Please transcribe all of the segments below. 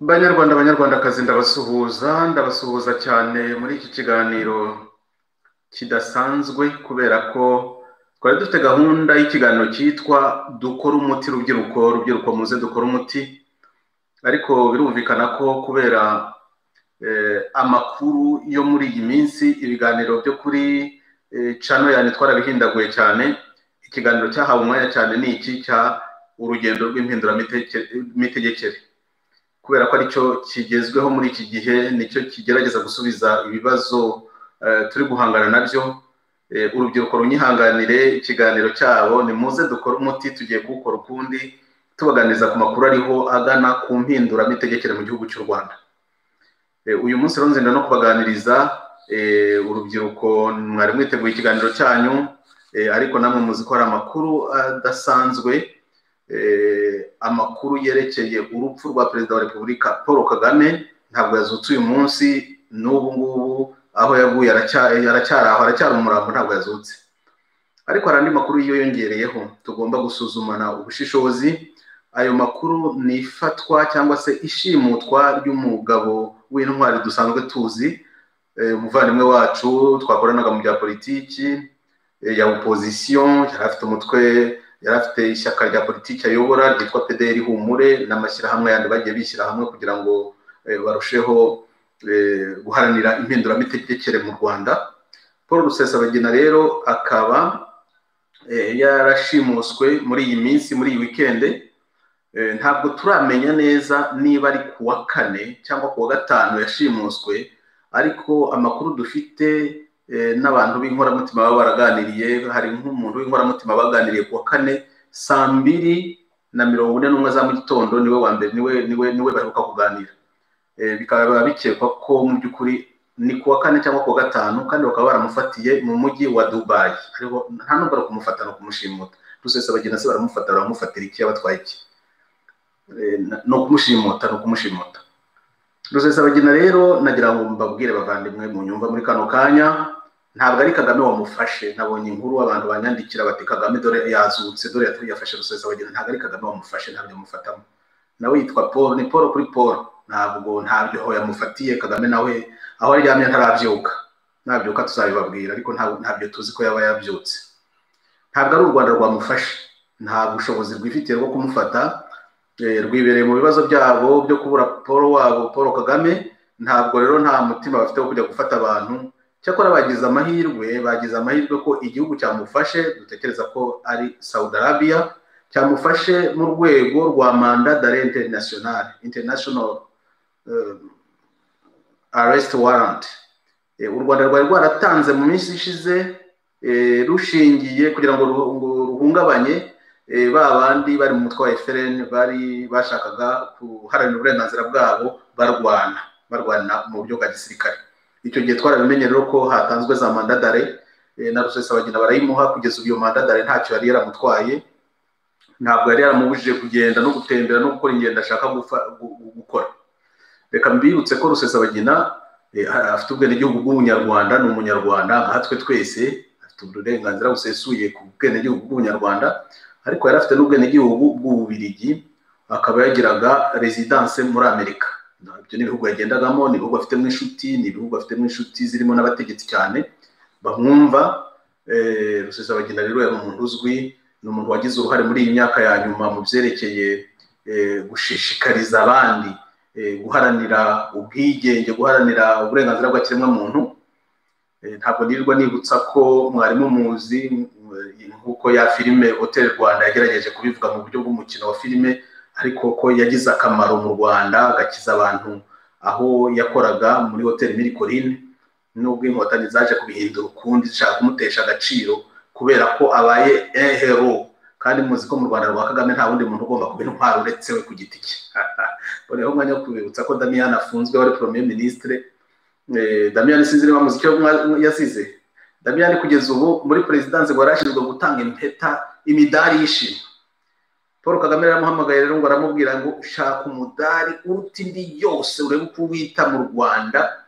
Banyarwandakazi ndabasuhuza cyane muri iki kiganiro kidasanzwe kubera ko twari dufite gahunda y'ikiganiro cyitwa dukora umuti rubyiruko muze dukora umuti, ariko birumvikana ko kubera amakuru yo muri iyi minsi ibiganiro byo kuri channel yani twarabihindaguye cyane. Ikiganiro cyahawe umwanya cyane ni iki cya urugendo rw'impinduramitegekere, kubera ko aricyo kigezweho muri iki gihe, nicyo kigerageza gusubiza ibibazo turi guhangana nabyo. Urubyiruko runyihanganire ikiganiro cyabo ni muze dukora umuti, tugiye kuwukora ukundi tubaganiriza ku makuru ariho agana ku mpinduramitegekere mu gihugu cy'u Rwanda. Uyu munsi rero nzenda no kubaganiriza urubyiruko mwari mwiteguye ikiganiro cyanyu, ariko namwe muzi ko hari amakuru adasanzwe, amakuru yerekeye urupfu rwa Perezida wa Repubulika Paul Kagame. Ntabwo yazutse uyu munsi, n'ubu ngubu aho yaguye aracyari umurambo, ntabwo yazutse. Ariko hari andi makuru yiyongereyeho tugomba gusuzumana ubushishozi. Ayo makuru ni ifatwa cyangwa se ishimutwa ry'umugabo w'intwari dusanzwe tuzi, umuvandimwe wacu twakoranaga mu bya politiki ya opposition, yari afite umutwe, yari afite ishyaka rya politiki ayobora ryitwa PDR Humure, n'amashyirahamwe yandi bagiye bishyira hamwe kugira ngo barusheho guharanira impinduramitegekere mu Rwanda. Paul Rusesabagina rero akaba yarashimuswe muri iyi minsi, muri iyi weekend. Ntabwo turamenya neza niba ari kuwa 4 cyangwa kuwa 5 yashimuswe, ariko amakuru dufite n'abantu b'inkoramutima baba baraganiriye, hari nk'umuntu w'inkoramutima baganiriye kuwa 4 saa 2:41 za mu gitondo, niwe wa mbere, niwe baheruka kuganira. Bikaba bikekwa ko mu by'ukuri ni kuwa 4 cyangwa kuwa 5, kandi bakaba baramufatiye mu mujyi wa Dubai. Ariko nta nubwo ari kumufata no kumushimuta. Rusesabagina se baramufatira iki, abatwaye iki? No kumushimuta. Rusesabagina rero nagira ngo mbabwire bavandimwe mu nyumva muri kano kanya, ntabwo ari Kagame wamufashe. Nabonye inkuru abantu banyandikira bati Kagame dore yazutse, dore yafashe Rusesabagina. Ntabwo ari Kagame wamufashe, ntabwo yamufatamo. Nawe yitwa Paul, ni Paul kuri Paul. Ntabyo yamufatiye. Kagame nawe aho aryamye ntarabyuka, nabyuka tuzabibabwira, ariko ntabyo tuzi ko yaba yabyutse. Ntabwo ari u Rwanda rwamufashe, nta bushobozi rwifitiye bwo kumufata. Rwibereye mu bibazo byabo byo kubura Paul Kagame. Ntabwo rero nta mutima bafite wo kujya gufata abantu. Cyakora bagize amahirwe ko igihugu cyamufashe, dutekereza ko ari Saudi Arabia, cyamufashe mu rwego rwa mandat d'arrêt international arrest warrant. U Rwanda rwari rwaratanze mu minsi ishize, rushingiye kugira ngo ruhungabanye babandi bari mu mutwe wa FRN bari bashakaga guharanira uburenganzira bwabo, barwana mu buryo bwa gisirikare. Icyo gihe twarabimenye rero ko hatanzwe za mandat d'arrêt, na Rusesabagina barayimuha. Kugeza ubu iyo mandat d'arrêt ntacyo yari yaramutwaye, ntabwo yari yaramubujije kugenda no gutembera no gukora ingendo ashaka gukora. Reka mbibutse ko Rusesabagina afite ubwenegihugu bw'umunyarwanda, ni umunyarwanda nkatwe twese, afite uburenganzira busesuye ku bwenegihugu bw'umunyarwanda, ariko yari afite n'ubwenegihugu bw'Ububiligi, akaba yagiraga residence muri Amerika. Ibyo ni ibihugu yagendagamo, ni ibihugu afitemo inshuti, zirimo n'abategetsi cyane bamwumva. Rusesabagina rero yari umuntu uzwi, ni umuntu wagize uruhare muri iyi myaka ya nyuma mu byerekeye gushishikariza abandi guharanira ubwigenge, guharanira uburenganzira bw'ikiremwamuntu. Ntabwo nirirwa nibutsa ko mwarimu muzi nk'uko ya filime Hotel Rwanda yagerageje kubivuga mu buryo bw'umukino wa filime, ariko ko yagize akamaro mu Rwanda, agakiza abantu aho yakoraga muri Hotel Mirikorine, nubwo inkotanyi zaje kubihindura ukundi, zishaka kumutesha agaciro kubera ko abaye hero. Kandi muzi ko mu Rwanda rwa Kagame nta wundi muntu ugomba kuba intwaro uretse we ku giti cye. Boneho umwanya wo kubibutsa ko Damian afunzwe, wari Premier Ministre. Damian sinzi niba muzi icyo yasize. Damian kugeza ubu muri presidence ngo yarashinzwe gutanga impeta, imidari y'ishimwe. Paul Kagame yaramuhamagaye rero ngo aramubwira ngo ushaka umudari uruta indi yose urebe uko wita mu Rwanda,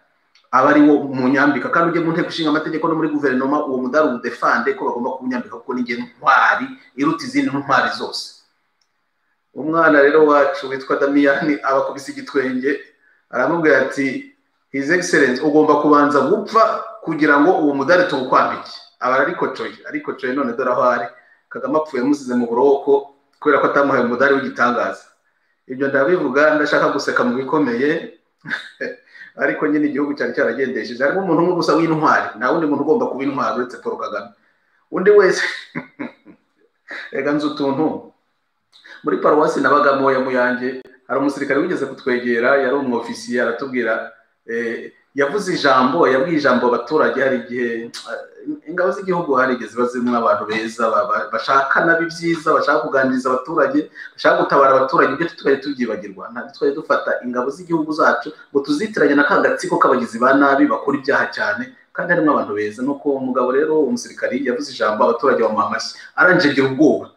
aba ari wo munyambika, kandi ujye mu nteko ishinga amategeko no muri guverinoma, uwo mudari udefande ko bagomba kunyambika kuko ni ntwari iruta izindi ntwari zose. umwana rero wacu witwa Damiyani abakubise igitwenge aramubwira ati His Excellence ugomba kubanza gupfa kugira ngo uwo mudari tuwukwambike. Aba arikocoye none dore aho ari. Kagame apfuye musize mu buroko kubera ko atamuhaye umudari w'igitangaza. Ibyo ndabivuga ndashaka guseka mu bikomeye ariko nyine igihugu cyari cyaragendesheje. Harimo umuntu umwe gusa w'intwari, nta wundi muntu ugomba kuba intwari uretse Paul Kagame. Undi wese ega nzi utuntu muri paruwasi nabagamo ya Muyange, hari umusirikare wigeze kutwegera, yari umwofisiye, aratubwira yavuze yabwiye ijambo abaturage. Hari igihe ingabo z'igihugu harigeze bazimwe abantu beza bashaka nabi byiza, bashaka kuganiriza abaturage, bashaka gutabara abaturage, ibyo tutwaye tubyibagirwa. Ntabwo twaye dufata ingabo z'igihugu zacu ngo tuzitiranye na kagatsiko k'abagizi ba nabi bakora ibyaha cyane, kandi harimo abantu beza. Nuko umugabo rero umusirikari yavuze ijambo, abaturage bamuha amashyi, arangije agira ubwoba.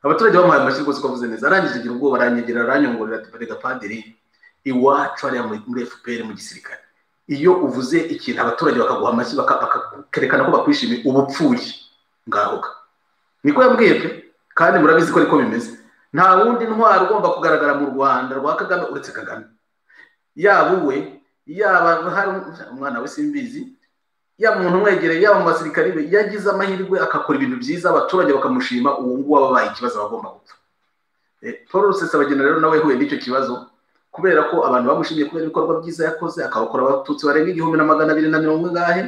Abaturage bamuhaye amashyi rwose ko avuze neza, arangije agira ubwoba, aranyegera aranyongorera ati barega padiri, iwacu hariya muri FPR mu gisirikare, iyo uvuze ikintu abaturage bakaguha amashyi bakakerekana ko bakwishimiye uba upfuye ngaho. Niko yabwiye pe, kandi murabizi ko ariko bimeze. Nta wundi ntwari ugomba kugaragara mu Rwanda rwa Kagame uretse Kagame. Yaba uwe, yaba hari umwana we simbizi, yaba umuntu umwegereye, yaba mu basirikari be, yagize amahirwe akakora ibintu byiza abaturage bakamushima, uwo nguwo ababaye ikibazo bagomba gupfa. Paul Rusesabagina rero nawe huye n'icyo kibazo kubera ko abantu bamushimiye kubera ibikorwa byiza yakoze, akawukora abatutsi barenga 1240 ngahe,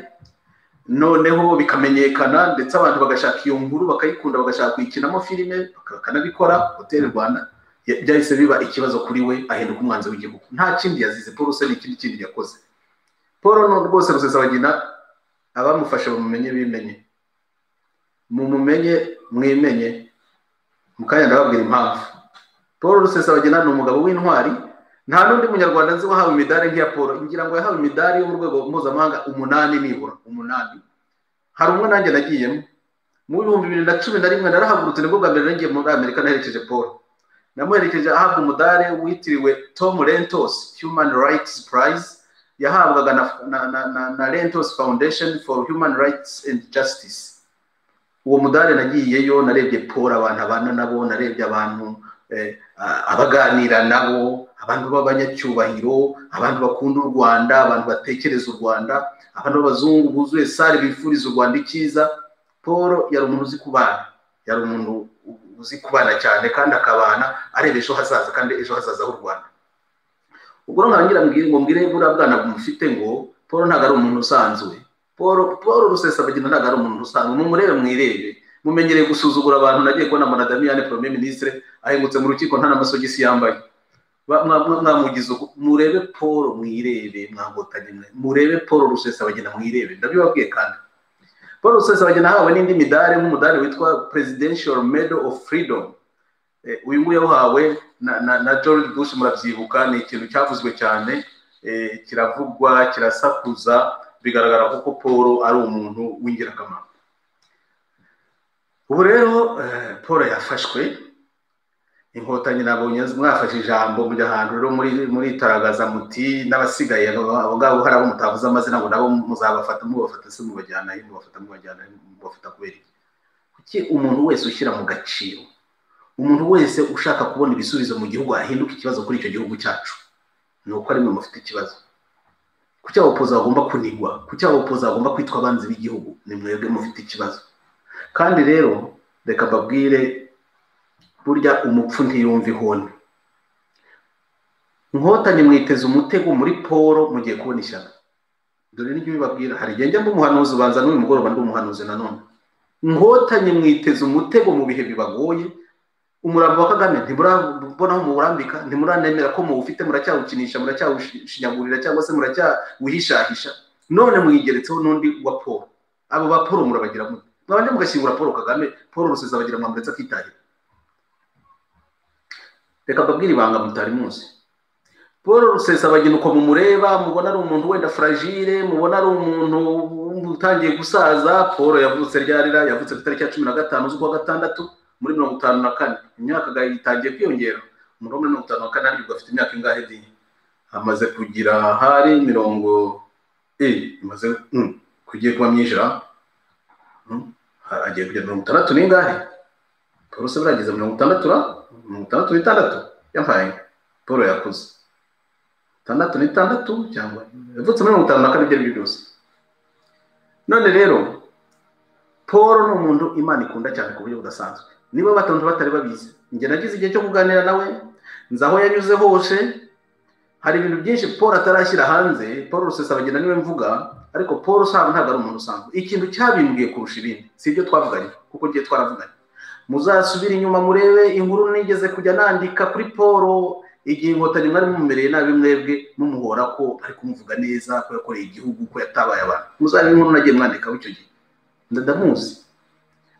noneho bikamenyekana ndetse abantu bagashaka iyo nkuru bakayikunda, bagashaka kuyikinamo filime bakanabikora. Hotel Rwanda byahise biba ikibazo kuri we, ahinduka umwanzi w'igihugu. Nta kindi yazize Paul Rusesabagina, ikindi yakoze. Paul no rwose Rusesabagina abamufasha bamumenye bimenye, mumumenye mwimenye. Mukanya ndababwira impamvu. Paul Rusesabagina ni umugabo w'intwari. Nta n'undi munyarwanda nzi wahawe imidari nk'iya Paul. Ngira ngo yahawe imidari yo mu rwego mpuzamahanga 8 nibura 8. Hari umwe nanjye nagiyemo mu 2011 narahagurutse, nibwo bwa mbere nagiye muri Amerika naherekeje Paul. Namuherekeje ahabwa umudari witiriwe Tom Rentos Human Rights Prize, yahabwaga na Rentos Foundation for Human Rights and Justice. Uwo mudari nagiyeyo, narebye Paul abantu abana nabo, narebye abantu abaganira nabo, abantu b'abanyacyubahiro, abantu bakunda u Rwanda, abantu batekereza u Rwanda, abantu b'abazungu buzuye sare bifuriza u Rwanda icyiza. Paul yari umuntu uzi kubana, yari umuntu uzi kubana cyane kandi akabana areba ejo hazaza, kandi ejo hazaza h'u Rwanda. Ubwo nkangira mbwire buriya bwana bumufite ngo Paul ntabwo ari umuntu usanzwe. Paul Rusesabagina ntabwo ari umuntu usanzwe. Mumurebe mwirebe, mumenyereye gusuzugura abantu. Nagiye kubona Monadamiyane Premier Ministre ahingutse mu rukiko nta n'amasogisi yambaye. Mwamugize murebe Paul mwirebe, mwangotanye murebe Paul Rusesabagina mwirebe. Ndabibabwiye kandi Paul Rusesabagina hawe n'indi midari, nk'umudari witwa Presidential Medal of Freedom. Uyu nguyu yahawe na George Bush, muravyibuka. Ni ikintu cyavuzwe cyane, kiravugwa kirasakuza, bigaragara ko Paul ari umuntu w'ingirakamaro. Ubu rero Paul yafashwe, inkotanyi nabonye mwafashe ijambo mujya ahantu rero muri taragaza muti n'abasigaye abo ngabo hari abo mutavuze amazina ngo nabo muzabafata, mubafata se mubajyana mubafata kubera kuki umuntu wese ushyira mu gaciro, umuntu wese ushaka kubona ibisubizo mu gihugu ahinduka ikibazo kuri icyo gihugu cyacu, nuko ari mwe mufite ikibazo. Kuki abapoza bagomba kunigwa, kuki abapoza bagomba kwitwa abanzi b'igihugu, ni mwebwe mufite ikibazo. Kandi rero reka babwire, burya umupfu ntiyumva ihoni. Inkotanyi mwiteze umutego muri Paul mugiye kubona ishyaka. Dore n'ibyo bibabwira, hari igihe njya umuhanuzi, ubanza n'uyu mugoroba ndi umuhanuzi nanone. Inkotanyi mwiteze umutego mu bihe bibagoye. Umurambo wa Kagame ntimurabona aho muwurambika, ntimuranemera ko muwufite, muracyawukinisha, muracyawushinyagurira cyangwa se muracyawihishahisha. None mwigeretseho n'undi wa Paul. Abo ba Paul murabagira mute? Mwabanje mugashyingura Paul Kagame, Paul Rusesabagina mwamuretse akitahira. Reka babwire ibanga mutari munsi. Paul Rusesabagina uko mumureba, mubona ari umuntu wenda fragile, mubona ari umuntu utangiye gusaza. Paul yavutse ryarira, yavutse tariki ya 15 z'ukwa gatandatu muri 54. Imyaka gayitangiye kwiyongera. Muri 54 ari afite imyaka ingahe di? Amaze kugira hari 70, imaze kugiye kuba myinjira. Agiye kugira 60 n'ingahe? Paul se burageze 66 yampaye Paul yakuze 66 cyangwa yavutse muri 54 byari byose. None rero Paul ni umuntu Imana ikunda cyane ku buryo budasanzwe. Niba batonze batari babizi, nge nagize igihe cyo kuganira nawe, nzaho yanyuze hose. Hari ibintu byinshi Paul atarashyira hanze. Paul Rusesabagina niwe mvuga, ariko Paul ntabwo ari umuntu usanzwe. Ikintu cyabimbwiye kurusha ibindi si ibyo twavuganye, kuko giye twaravuganye. Muzasubira inyuma murebe inkuru nigeze kujya nandika kuri Paul igihe Inkotanyi mwari mumereye nabi mwebwe mumuhora ko ari kumuvuga neza, ko yakoreye igihugu, ko yatabaye abantu. Muzarebe inkuru nagiye mwandika w'icyo gihe, ndamuzi.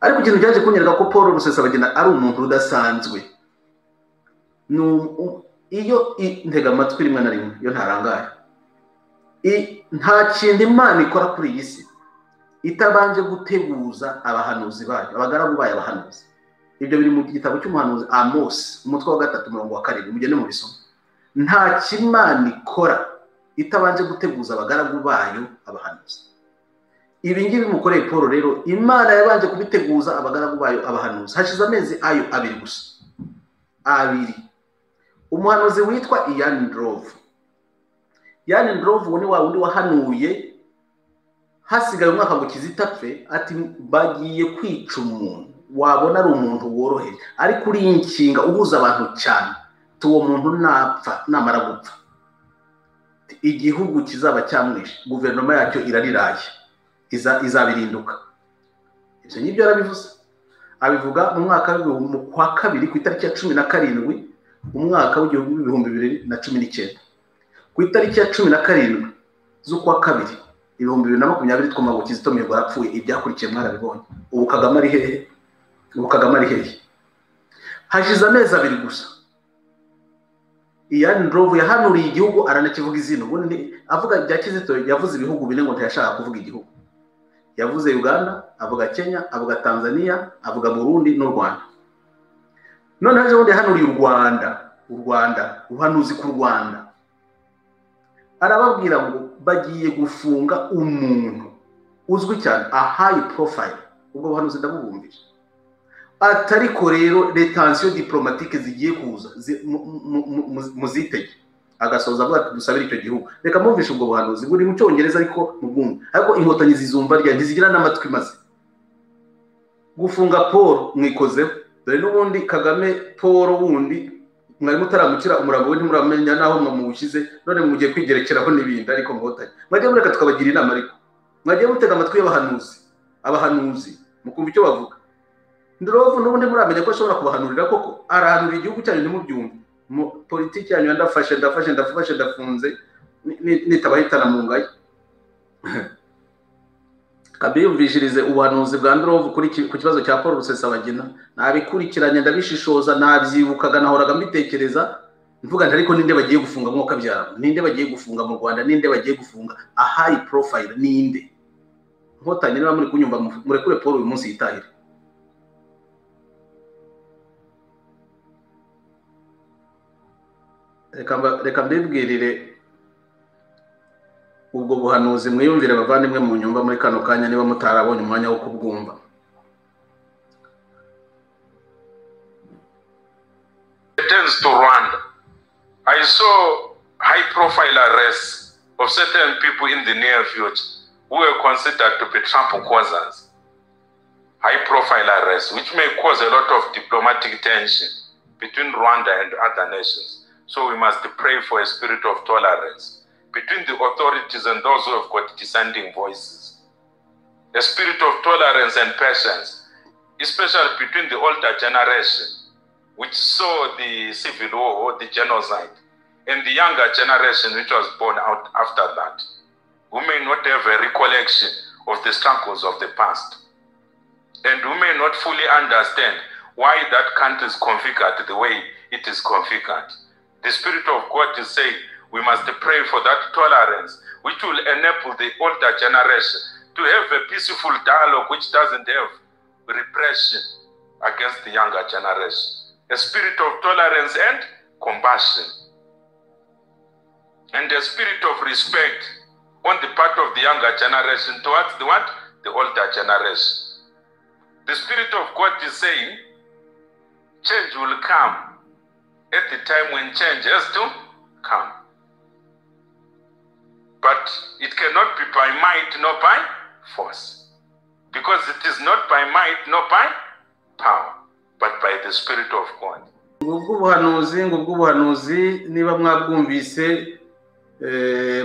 Ariko ikintu cyaje kunyereka ko Paul Rusesabagina ari umuntu udasanzwe, iyo ntega amatwi rimwe na rimwe, iyo ntarangaye, nta kintu Imana ikora kuri iyi si itabanje guteguza abahanuzi bayo, abagaragu bayo abahanuzi. Ibyo biri mu gitabo cy'umuhanuzi Amos umutwe wa 3:7, mugende mu bisomo. Nta kimana ikora itabanje guteguza abagaragu bayo abahanuzi. Ibi ngibi mukoreye Paul rero, Imana yabanje kubiteguza abagaragu bayo abahanuzi. Hashize amezi ayo 2 gusa, 2. Umuhanuzi witwa Ian Ndlovu. Ian Ndlovu ni wa wundi wahanuye hasigaye umwaka ngo Kizitapfe, ati bagiye kwica umuntu, wabona ari umuntu woroheje, ari kuri inkinga ubuza abantu cyane, tuwo muntu napfa, namara gupfa igihugu kizaba cyamwishe, guverinoma yacyo irariraye, izabirinduka. Ibyo nibyo arabivuze. Abivuga mu mwaka wa 2 ku itariki ya 17 umwaka w'igihumbi 2019, ku itariki ya 17 z'ukwa 2 2020 twumva ngo Kizito Mihigo yarapfuye. Ibyakurikiye mwarabibonye. Ubu Kagame ari hehe? Hashize amezi 2 gusa Ian Ndlovu yahanuriye igihugu, aranakivuga izina. Ubundi avuga bya Kizito yavuze ibihugu 4 ngo ntiyashaka kuvuga igihugu. Yavuze Uganda, avuga Kenya, avuga Tanzania, avuga Burundi n'u Rwanda. None haje undi yahanuriye u Rwanda, uhanuzi ku Rwanda. Arababwira ngo bagiye gufunga umuntu uzwi cyane, a high profile. Ubwo buhanuzi ndabubumbije. Atariko rero retention diplomatique zigiye kuza muzitege. Agasoza avuga ati dusabira icyo gihugu. Reka mumvishe ubwo buhanuzi buri mu Cyongereza ariko mubwumva. Ariko Inkotanyi zizumva rya ntizigira n'amatwi maze. Gufunga Paul mwikozeho. Dore n'ubundi Kagame Paul wundi mwari mutaramukira umurambo we ntimuramenya naho mwamuwushyize, none mugiye kwigerekeraho n'ibindi. Ariko Inkotanyi mwagiye mureka tukabagira inama, ariko mwagiye mutega amatwi y'abahanuzi mukumva icyo bavuga. Ndlovu n'ubundi muramenya ko ashobora kubahanurira koko, arahanurira igihugu cyanyu ntimubyumve. Politiki yanyu ndafashe ndafunze nitabahitana mu ngaye. Kabiyumvishirize ubuhanuzi bwa Ndlovu ku kibazo cya Paul Rusesabagina. Nabikurikiranye ndabishishoza, nabyibukaga, nahoraga mbitekereza, mvuga nti ariko ninde bagiye gufunga mwuka byara, ninde bagiye gufunga mu Rwanda, ninde bagiye gufunga a high profile, ninde? Inkotanyi niba muri kunyumva murekure Paul uyu munsi yitahire. Reka mbibwirire ubwo buhanuzi mwiyumvire bavandimwe mu nyumba muri kano kanya niba mutarabonye umwanya wo kubwumva. Returns to Rwanda. I saw high profile arrests of certain people in the near future who were considered to be Trump causers. High profile arrests, which may cause a lot of diplomatic tension between Rwanda and other nations. So we must pray for a spirit of tolerance between the authorities and those who have got dissenting voices. A spirit of tolerance and patience, especially between the older generation, which saw the civil war, the genocide, and the younger generation which was born out after that, who may not have a recollection of the struggles of the past, and who may not fully understand why that country is configured the way it is configured. The Spirit of God is saying we must pray for that tolerance, which will enable the older generation to have a peaceful dialogue which doesn't have repression against the younger generation. A spirit of tolerance and compassion. And a spirit of respect on the part of the younger generation towards the what? The older generation. The Spirit of God is saying change will come at the time when change has to come. But it cannot be by might nor by force. Because it is not by might nor by power, but by the Spirit of God. Ubuhanuzi niba mwabwumvise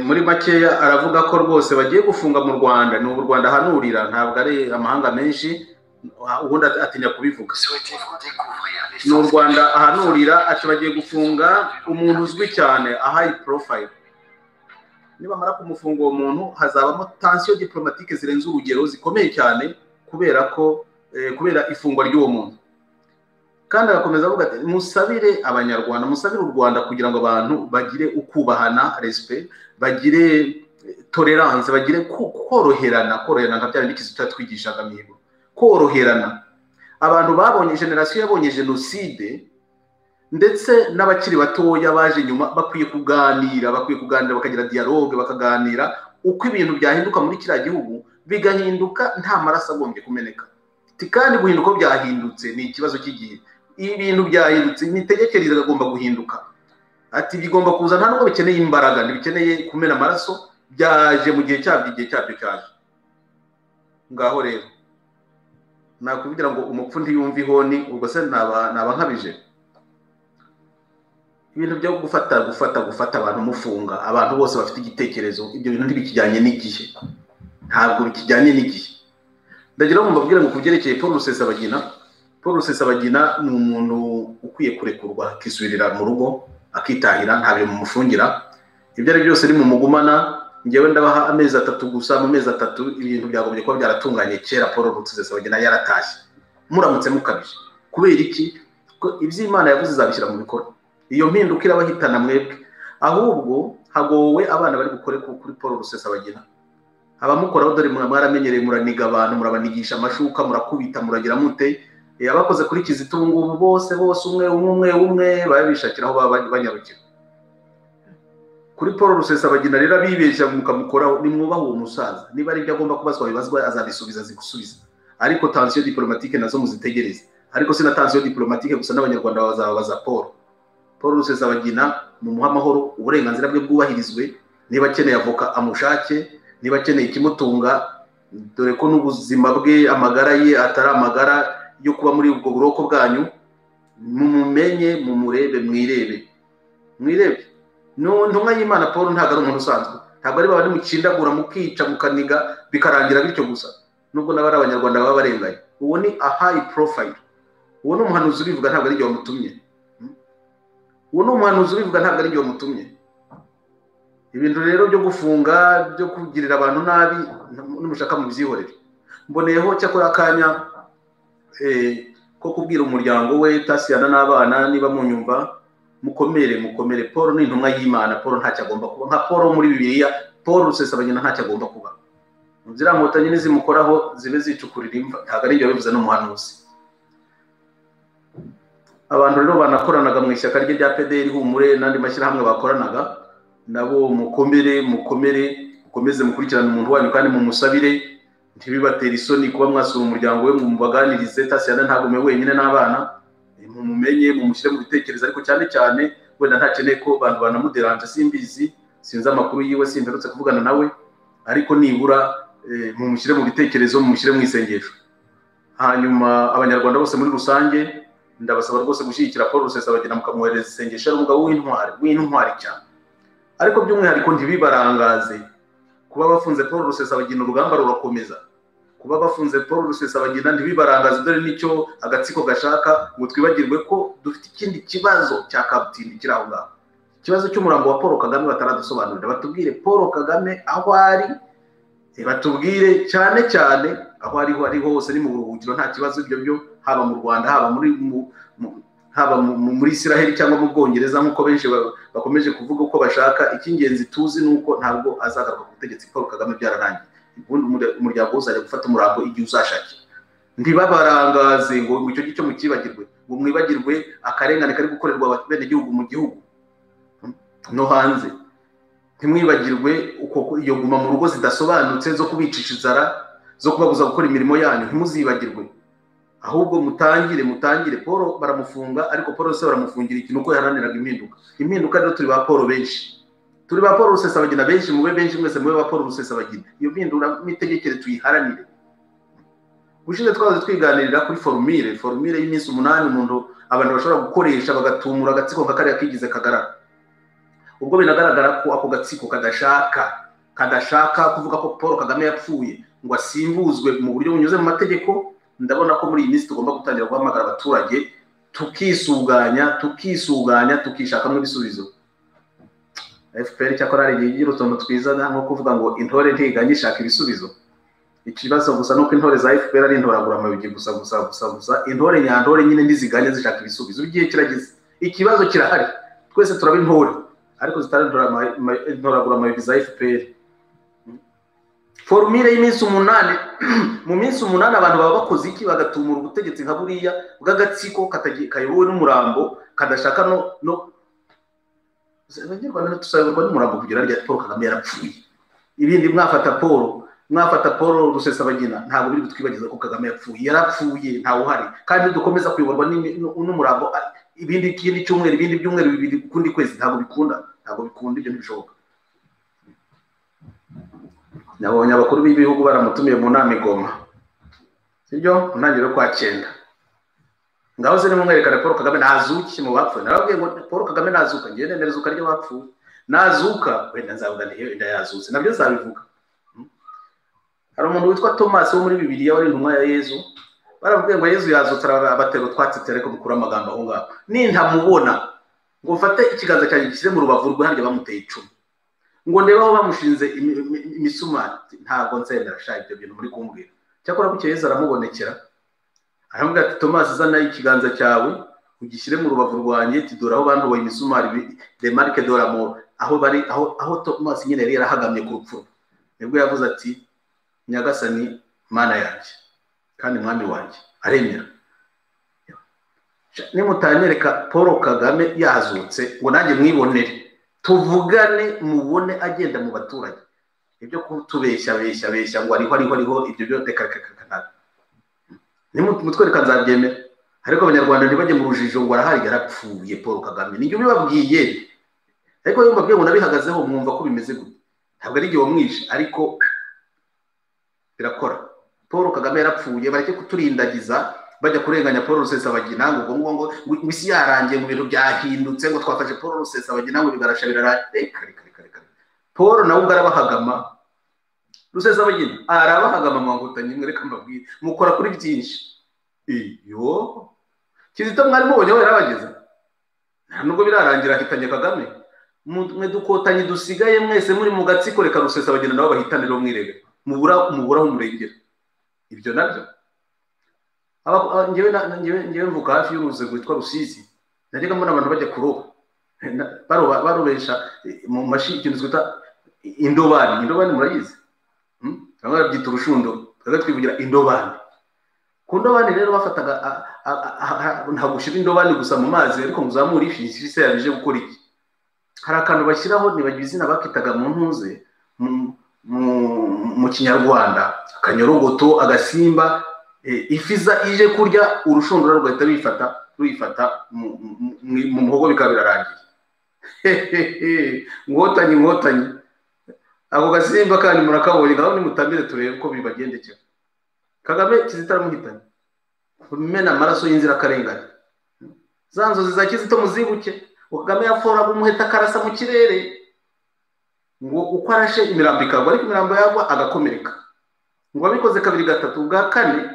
muri makeya aravuga ko rwose bagiye gufunga mu Rwanda, ni u Rwanda hanurira, ntabwo ari amahanga menshi ubundi atinya kubivuga. Ni u Rwanda ahanurira ati bagiye gufunga umuntu uzwi cyane, a high profile. Niba mara kumufunga uwo muntu hazabamo tension diplomatique zirenze urugero zikomeye cyane kubera ifungwa ry'uwo muntu. Kandi agakomeza avuga ati musabire abanyarwanda, musabire u Rwanda kugira ngo abantu bagire ukubahana, respect, bagire tolerance, bagire koroherana nka byari bikizita twigishaga mihigo, koroherana. Abantu babonye generation yabonye genocide, ndetse n'abakiri batoya baje nyuma bakwiye kuganira bakagira dialogue, bakaganira uko ibintu byahinduka muri kiriya gihugu, bigahinduka nta maraso agombye kumeneka. Kandi guhinduka byahindutse ni ikibazo cy'igihe. Ibintu byahindutse, imitegekereze igomba guhinduka. Ati bigomba kuza nta nubwo bikeneye imbaraga, ntibikeneye kumena amaraso, byaje mu gihe cyabyo cyaje. Ngaho rero nakuvugira ngo umupfu ntiyumva ihoni, ubwo se naba nkabije. Ibintu byo gufata abantu mufunga, abantu bose bafite igitekerezo, ibyo bintu ntibikijyanye n'igihe, ntabwo bikijyanye n'igihe. Ndagira ngo mbabwire ngo kubyerekeye Paul Rusesabagina ni umuntu ukwiye kurekurwa akisubirira mu rugo akitahira, ntabyo mumufungira. Ibyo ari byose ni mu mugumana, ngewe ndabaha amezi 3 gusa. Mu mezi 3 ibintu byagombye kuba byaratunganye kera Paul Rusesabagina yaratashye. Muramutse mukabije kubera iki? Ibyo Imana yavuze izabishyira mu bikorwa. Iyo mpinduka irabahitana mwebwe, ahubwo hagowe abana bari gukore kuri Paul Rusesabagina. Abamukoraho dore mwaramenyereye, muraniga abantu, murabanigisha amashuka, murakubita, muragira mute. Abakoze kuri Kizito ngubu bose umwe babishakiraho banyarukira. Kuri Paul Rusesabagina rero bibeshya mukamukoraho, nimwubaho uwo musaza. Niba ari ibyo agomba kubazwa bibazwa, azabisubiza zigusubiza. Ariko tension diplomatique nazo muzitegereze. Ariko sina tension diplomatique gusa, n'abanyarwanda bazabaza Paul Rusesabagina mu muhamahoro, uburenganzira bwe bwubahirizwe. Niba akeneye avoka amushake, niba akeneye ikimutunga, dore ko n'ubuzima bwe amagara ye atari amagara yo kuba muri ubwo buroko bwanyu. Mumumenye, mumurebe, mwirebe. Ntumwa y'Imana Paul ntabwo ari umuntu usanzwe, ntabwo ari babandi mukindagura mukica mukaniga bikarangira bityo gusa. Nubwo n'abari abanyarwanda baba barengaye, uwo ni a high profile. Uwo ni umuhanuzi ubivuga, ntabwo ari igihe wamutumye. Ibintu rero byo gufunga, byo kugirira abantu nabi, nimushaka mu byihorere. Mboneyeho cyakora akanya ko kubwira umuryango we Tasiyana n'abana, niba munyumva, mukomere. Paul ni intumwa y'Imana. Paul ntacyo agomba kuba nka Paul muri Bibiliya. Paul Rusesabagina ntacyo agomba kuba. Nzira nkotanye nizimukoraho zibe zicukurira imva, ntabwo ari ibyo bivuze n'umuhanuzi. Abantu rero banakoranaga mu ishyaka rye rya PDR Humure n'andi mashyirahamwe bakoranaga nabo, mukomeze mukurikirana umuntu wanyu kandi mumusabire, ntibibatera isoni kuba mwasura umuryango we, mubaganirize. Tasiyana ntagume wenyine n'abana, mumumenye, mumushyire mu bitekerezo. Ariko cyane wenda ntakeneye ko abantu banamuderanje, simbizi, sinzi amakuru yiwe, simperutse kuvugana nawe, ariko nibura mumushyire mu bitekerezo, mumushyire mu isengesho. Hanyuma abanyarwanda bose muri rusange ndabasaba rwose gushyigikira Paul Rusesabagina, mukamwohereza isengesho. Ari umugabo w'intwari cyane. Ariko by'umwihariko ntibibarangaze kuba bafunze Paul Rusesabagina, urugamba rurakomeza. Kuba bafunze Paul Rusesabagina ntibibarangaze, dore nicyo agatsiko gashaka, ngo twibagirwe ko dufite ikindi kibazo cya kabutindi kiri aho ngaho. Ikibazo cy'umurambo wa Paul Kagame bataradusobanurira. Batubwire Paul Kagame aho ari, batubwire cyane aho ari hose, ni mu buruhukiro, nta kibazo. Ibyo haba mu Rwanda, haba muri Israel cyangwa mu Bwongereza, nk'uko benshi bakomeje kuvuga uko bashaka. Icy'ingenzi tuzi nuko ntabwo azagaruka ku butegetsi Paul Kagame, byararangiye. Ubundi umuryango uzajya gufata umurambo igihe uzashakira. Ntibabarangaze ngo icyo gice mukibagirwe, ngo mwibagirwe akarengane kari gukorerwa bene gihugu mu gihugu no hanze. Ntimwibagirwe uko iyo guma mu rugo zidasobanutse zo kubicisha inzara, zo kubabuza gukora imirimo yanyu. Ntimuzibagirwe. ahubwo mutangire Paul baramufunga ariko Paul se baramufungira ikintu uko yaraniraga impinduka rero turi ba Paul benshi turi ba Paul Rusesabagina benshi mube benshi mwese mube ba Paul Rusesabagina iyo mpindura mitegekere tuyiharanire ushize twaze twiganirira kuri formule y'iminsi 8 umuntu abantu bashobora gukoresha bagatumura agatsiko kakari akigize kagarara ubwo binagaragara ko ako gatsiko kadashaka kuvuga ko Paul Kagame yapfuye ngo asimbuzwe mu buryo bunyuze mu mategeko ndabona ko muri iyi minsi tugomba gutangira guhamagara abaturage tukisuganya tukishakamo ibisubizo FPR cyakora ari igihe utuntu twizana nko kuvuga ngo intore ntiganye ishaka ibisubizo ikibazo gusa nuko intore za FPR ari intoragura amabigi gusa intore nyandore nyine ndiziganye zishaka ibisubizo igihe kirageze ikibazo kirahari twese turaba intore ariko zitarindoragura amabigi za FPR formule y'iminsi 8 mu minsi 8 abantu baba bakoze iki bagatumura ubutegetsi nka buriya bw'agatsiko kayobowe n'umurambo kadashaka no tusabirwa n'umurambo kugira rya Paul Kagame yarapfuye ibindi mwafata Paul Rusesabagina ntabwo biri gutwibagiza ko Kagame yarapfuye ntawe uhari kandi dukomeza kuyoborwa n'umurambo ibindi cyumweru ibindi byumweru bibiri kundi kwezi ntabwo bikunda ibyo ntibishoboka nabonye abakuru b'ibihugu baramutumiye mu nama Igoma sibyo ntangire kwa 9 ngaho se nimumwerekana Paul Kagame nazuki mu bapfuye narabwiye ngo Paul Kagame nazuka ngiye nemerezuka ryo bapfuye nazuka wenda nzavuga nti yazutse nabyo zabivuga hari umuntu witwa Thomas wo muri Bibiliya wari intumwa ya Yesu barabwiye ngo Yesu yazutse abatero twatsetere ko mukura amagambo aho ngaho nintamubona ngo mfate ikiganza cyanjye gishyire mu rubavu rwe harya bamuteye 10 ngo ndeba aho bamushinze imisumari ntabwo nzemera sha ibyo bintu muri kumbwira cyakora buke Yesu aramubonekera aramubwira ati Thomas zana ikiganza cyawe ugishyire mu rubavu rwanjye tidora aho bantu boye imisumari de marque de l'amour aho Thomas nyine yari yarahagamye ku rupfu nibwo yavuze ati Nyagasani mana yanjye kandi mwami wanjye aremera nimutanyereka Paul Kagame yazutse ngo nanjye mwibonere tuvugane mubone agenda mu baturage ibyo kutubeshya ngo ariho ibyo byo reka nimutwereka nzabyemera ariko abanyarwanda ntibajye mu rujijo ngo arahari yarapfuye Paul Kagame nijye bibabwiye ariko iyo mbabwiye ngo nabihagazeho mwumva ko bimeze gute ntabwo ari igihe wamwishe ariko birakora Paul Kagame yarapfuye bareke kuturindagiza bajya kurenganya Paul Rusesabagina ngo isi yarangiye mu bintu byahindutse ngo twafashe Paul Rusesabagina ngo bigarasha birarare Paul nawe ugarabahagama Rusesabagina arabahagama mwangutanye mwereka mbabwire mukora kuri byinshi iyo Kizito mwari mubonye aho yarabageza nubwo birarangira hitanye Kagame mwe dukotanye dusigaye mwese muri mu gatsiko reka Rusesabagina nabo bahitanira mwirebe mubura umurengera ibyo nabyo ngewe mvuka hafi y'uruzi rwitwa Rusizi najyaga mbona abantu bajya kuroba barobesha mu mashi ikintu twita indobani murayizi bamwe babyita urushundo twivugira indobani ku ndobani rero bafataga ntabwo ushyira indobani gusa mu mazi ariko muzamura ifi se yabije gukora iki hari akantu bashyiraho nibagiwe izina bakitaga mu ntuze mu kinyarwanda akanyorogoto agasimba ifiza ije kurya urushundura rugahita ruyifata mu muhogo bikaba birarangiye ngotanyi ako gasimba kandi murakabonye ngaho nimutambire turebe ko bibagendekera Kagame Kizito aramuhitanye kumena amaraso y'inzirakarengane za nzozi za Kizito muzibuke Kagame yaforaga umuheta karasa mu kirere ngo uko arashe imirambo ikagwa ariko imirambo yagwa agakomereka ngo abikoze 2 3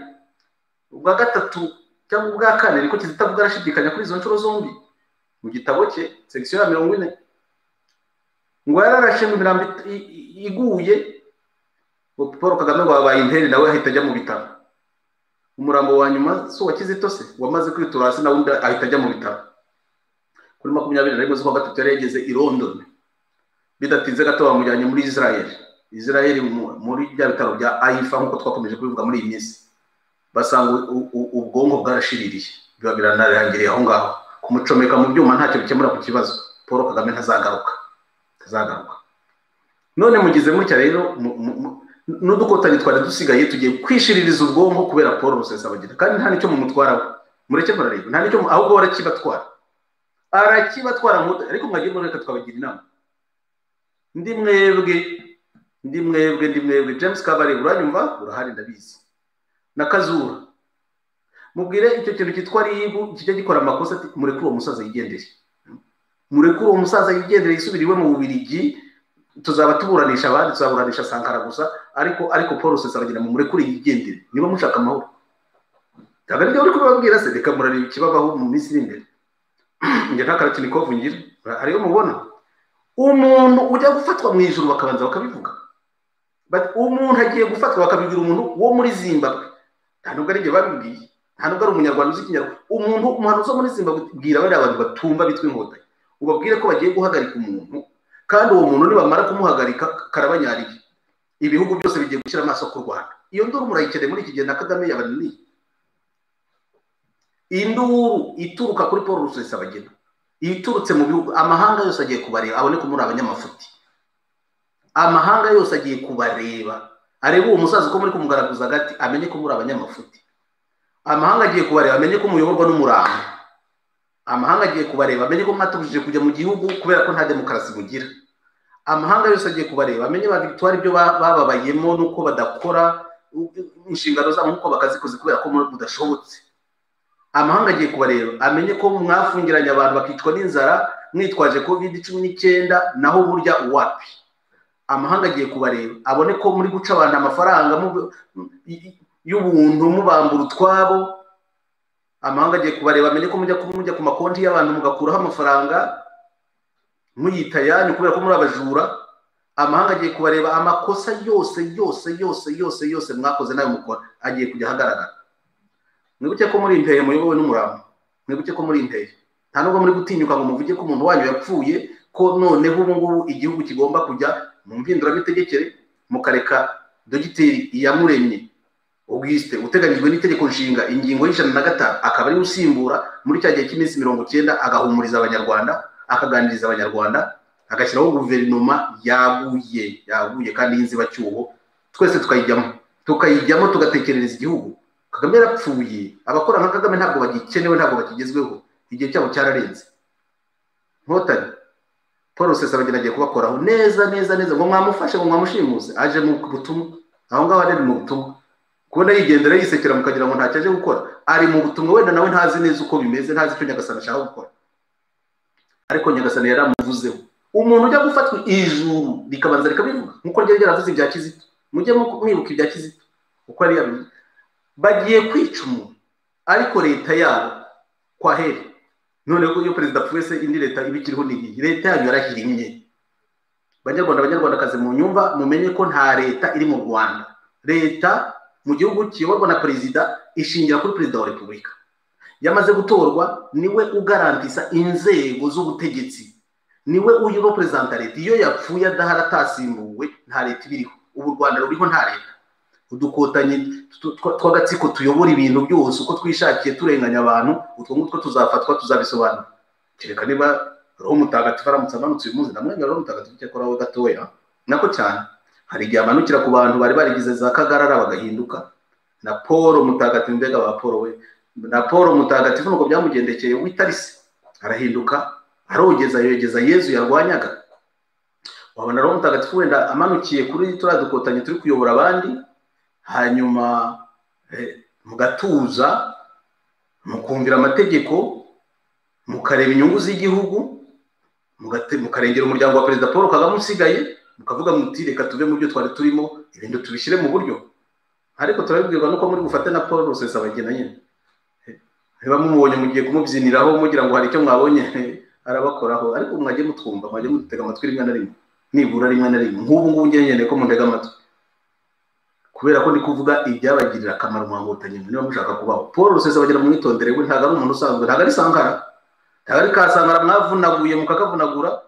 ubwa gatatu cyangwa ubwa kane niko Kizito avuga arashidikanya kuri izo nshuro zombi mu gitabo cye section ya 40 ngo yararashe imirambo iguye Paul Kagame ngo abaye interi nawe ahita ajya mu bitaro umurambo wa nyuma so wa Kizito se wamaze kwitura hasi nawe ahita ajya mu bitaro kuri 21 z'ukwa gatatu yarageze i London bidatinze gato bamujyanye muri Israel muri bya bitaro bya Haifa nkuko twakomeje kubivuga muri iyi minsi basanga ubwonko bwarashiririye biba biranarangiriye aho ngaho kumucomeka mu byuma ntacyo bikemura ku kibazo Paul Kagame ntazagaruka none mugize mutya rero n'udukotanyi twari dusigaye tugiye kwishiririza ubwonko kubera Paul Rusesabagina kandi nta nicyo mumutwaraho mureke murareba nta nicyo ahubwo arakibatwara ariko mwagiye mureka twabagira inama ndi mwebwe James Kabarebe uranyumva urahari ndabizi na Kazura mubwire icyo kintu kitwa ribu kijya gikora amakosa ati murekure uwo musaza yigendere yisubiriwe mu Bubiligi tuzaba tuburanisha abandi tuzaburanisha Sankara gusa ariko Paul Rusesabagina mu murekure yigendere niba mushaka amahoro tagari byo uri kubabwira se reka murareba ikibabaho mu minsi imbere nge ntakarakinikovу ngira ariyo mubona umuntu ujya gufatwa mu ijuru bakabanza bakabivuga umuntu agiye gufatwa bakabibwira umuntu wo muri Zimbabwe nta nubwo ari byo babibwiye nta nubwo ari umunyarwanda uzi ikinyarwanda umuhanuzi wo muri Zimbabwe bwira bari abantu batumva bitwa inkotanyi ubabwire ko bagiye guhagarika umuntu kandi uwo muntu nibamara kumuhagarika karabanyariye ibihugu byose bigiye gushyira amaso ku Rwanda iyo nduru murayikeneye muri iki gihe na Kagame yabanini induru ituruka kuri Paul Rusesabagina iturutse mu bihugu amahanga yose agiye kubareba abone ko muri abanyamafuti amahanga yose agiye kubareba areba uwo musaza ko muri kumugaraguza gati amenye ko muri abanyamafuti amahanga agiye kubareba amenye ko muyoborwa n'umuranga amahanga agiye kubareba amenye ko mwatubujije kujya mu gihugu kubera ko nta demokarasi mugira amahanga yose agiye kubareba amenye ba Victoire ibyo bababayemo nuko badakora inshingano zabo nkuko bakazikoze kubera ko mudashobotse amahanga agiye kubareba amenye ko mwafungiranye abantu bakicwa n'inzara mwitwaje COVID-19 naho burya uwapi amahanga agiye kubareba abone ko muri guca abantu amafaranga y'ubuntu mubambura utwabo amahanga agiye kubareba amenye ko mujya ku makonti y'abantu mugakuraho amafaranga muyita yanyu kubera ko muri abajura amahanga agiye kubareba amakosa yose mwakoze nayo mukora agiye kujya hagaragara mwibuke ko muri inteye muyobowe n'umuramo mwibuke ko muri inteye nta nubwo muri gutinyuka ngo muvuge ko umuntu wanyu yapfuye ko noneho ubu ngubu igihugu kigomba kujya mu mpinduramitegekere mukareka Dogiteri Iyamuremye Auguste uteganyijwe n'itegeko nshinga ingingo y'105 akaba ari usimbura muri cya gihe cy'iminsi 90 agahumuriza abanyarwanda akaganiriza abanyarwanda agashyiraho guverinoma yaguye kandi y'inzibacyuho twese tukayijyamo tugatekerereza igihugu Kagame yarapfuye abakora nka Kagame ntabwo bagikenewe ntabwo bakigezweho igihe cyabo cyararenze Nkotanyi Paul Rusesabagina agiye kubakoraho neza ngo mwamufashe ngo mwamushimuse aje mu butumwa aho ngaho ari mu butumwa kubona yigendera yisekera mukagira ngo ntacyo aje gukora ari mu butumwa wenda nawe ntazi neza uko bimeze ntazi icyo Nyagasani ashaka gukora ariko Nyagasani yaramuvuzeho umuntu ujya gufatwa ijuru rikabanza rikabivuga nkuko ngende yaravuze ibya Kizito mujye mwibuka ibya Kizito uko ari yabivuze bagiye kwica umuntu ariko leta yabo kwa heri none ko iyo perezida apfuye indi leta ibikiriho n'igihe leta yanyu yarahirimye banyarwandakazi mu nyumva mumenye ko nta leta iri mu Rwanda leta mu gihugu kiyoborwa na perezida ishingira kuri perezida wa repubulika yamaze gutorwa niwe ugarantisa inzego z'ubutegetsi niwe uyu representa leta iyo yapfuye adahari atasimbuwe nta leta ibiriho ubu u Rwanda ruriho nta leta udukotanyi tw'agatsiko tuyobora ibintu byose uko twishakiye turenganya abantu utwo ngutwo tuzafatwa tuzabisobanura kereka niba Roho Mutagatifu aramutse amanutse uyu munsi namwe Roho Mutagatifu cyakoraho gatoya nako cyane hari igihe amanukira ku bantu bari barigize za kagarara bagahinduka na Paul Mutagatifu mbega ba Paul we na Paul Mutagatifu nuko byamugendekeye w'itarisi arahinduka yogeza Yezu yarwanyaga wabona Roho Mutagatifu wenda amanukiye kuri turadukotanyi turi kuyobora abandi hanyuma mugatuza mukumvira amategeko mukareba inyungu z'igihugu mukarengera umuryango wa perezida Paul Kagame usigaye mukavuga muti reka tuve mu byo twari turimo ibintu tubishyire mu buryo ariko turabibwirwa nuko muri gufata na Paul Rusesabagina nyine niba mumubonye mugiye kumubyiniraho mugira ngo hari icyo mwabonye arabakoraho ariko mwajye mutwumva mwajye mutega amatwi rimwe na rimwe nibura rimwe na rimwe nk'ubu ngubu ngende ko mundega amatwi kubera ko ndi kuvuga ibyabagirira akamaro mu Nkotanyi niba mushaka kubaho Paul Rusesabagina mwitondere we ntago ari umuntu usanzwe ntago ari Sankara ntago ari Kasankara mwavunaguye mukakavunagura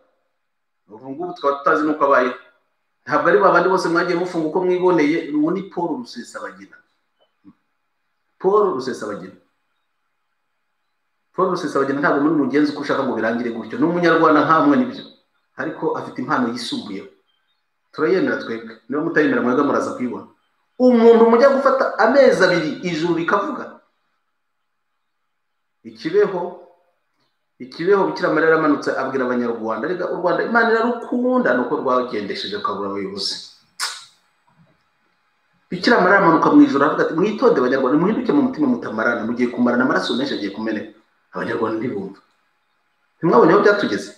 ubu ngubu twaba tutazi nuko abaye ntabwo ari babandi bose mwagiye mufunga uko mwiboneye uwo ni Paul Rusesabagina Paul Rusesabagina ntabwo muri mugenzi uko ushaka ngo birangire gutyo n'umunyarwanda nkamwe nibyo ariko afite impano yisumbuyeho turayemera twebwe, niba mutayemera mwebwe muraza kwibona. Umuntu mujya gufata amezi 2 ijuru rikavuga. Ikibeho Bikira Mariya yaramanutse abwira abanyarwanda, rega u Rwanda Imana irarukunda nuko rwagendesheje kabura abayobozi. Bikira Mariya amanuka mu ijuru avuga ati mwitonde abanyarwanda, muhinduke mu mutima mutamarana, mugiye kumarana amaraso menshi agiye kumeneka. Abanyarwanda ntibumva. Ntimwabonye aho byatugeze.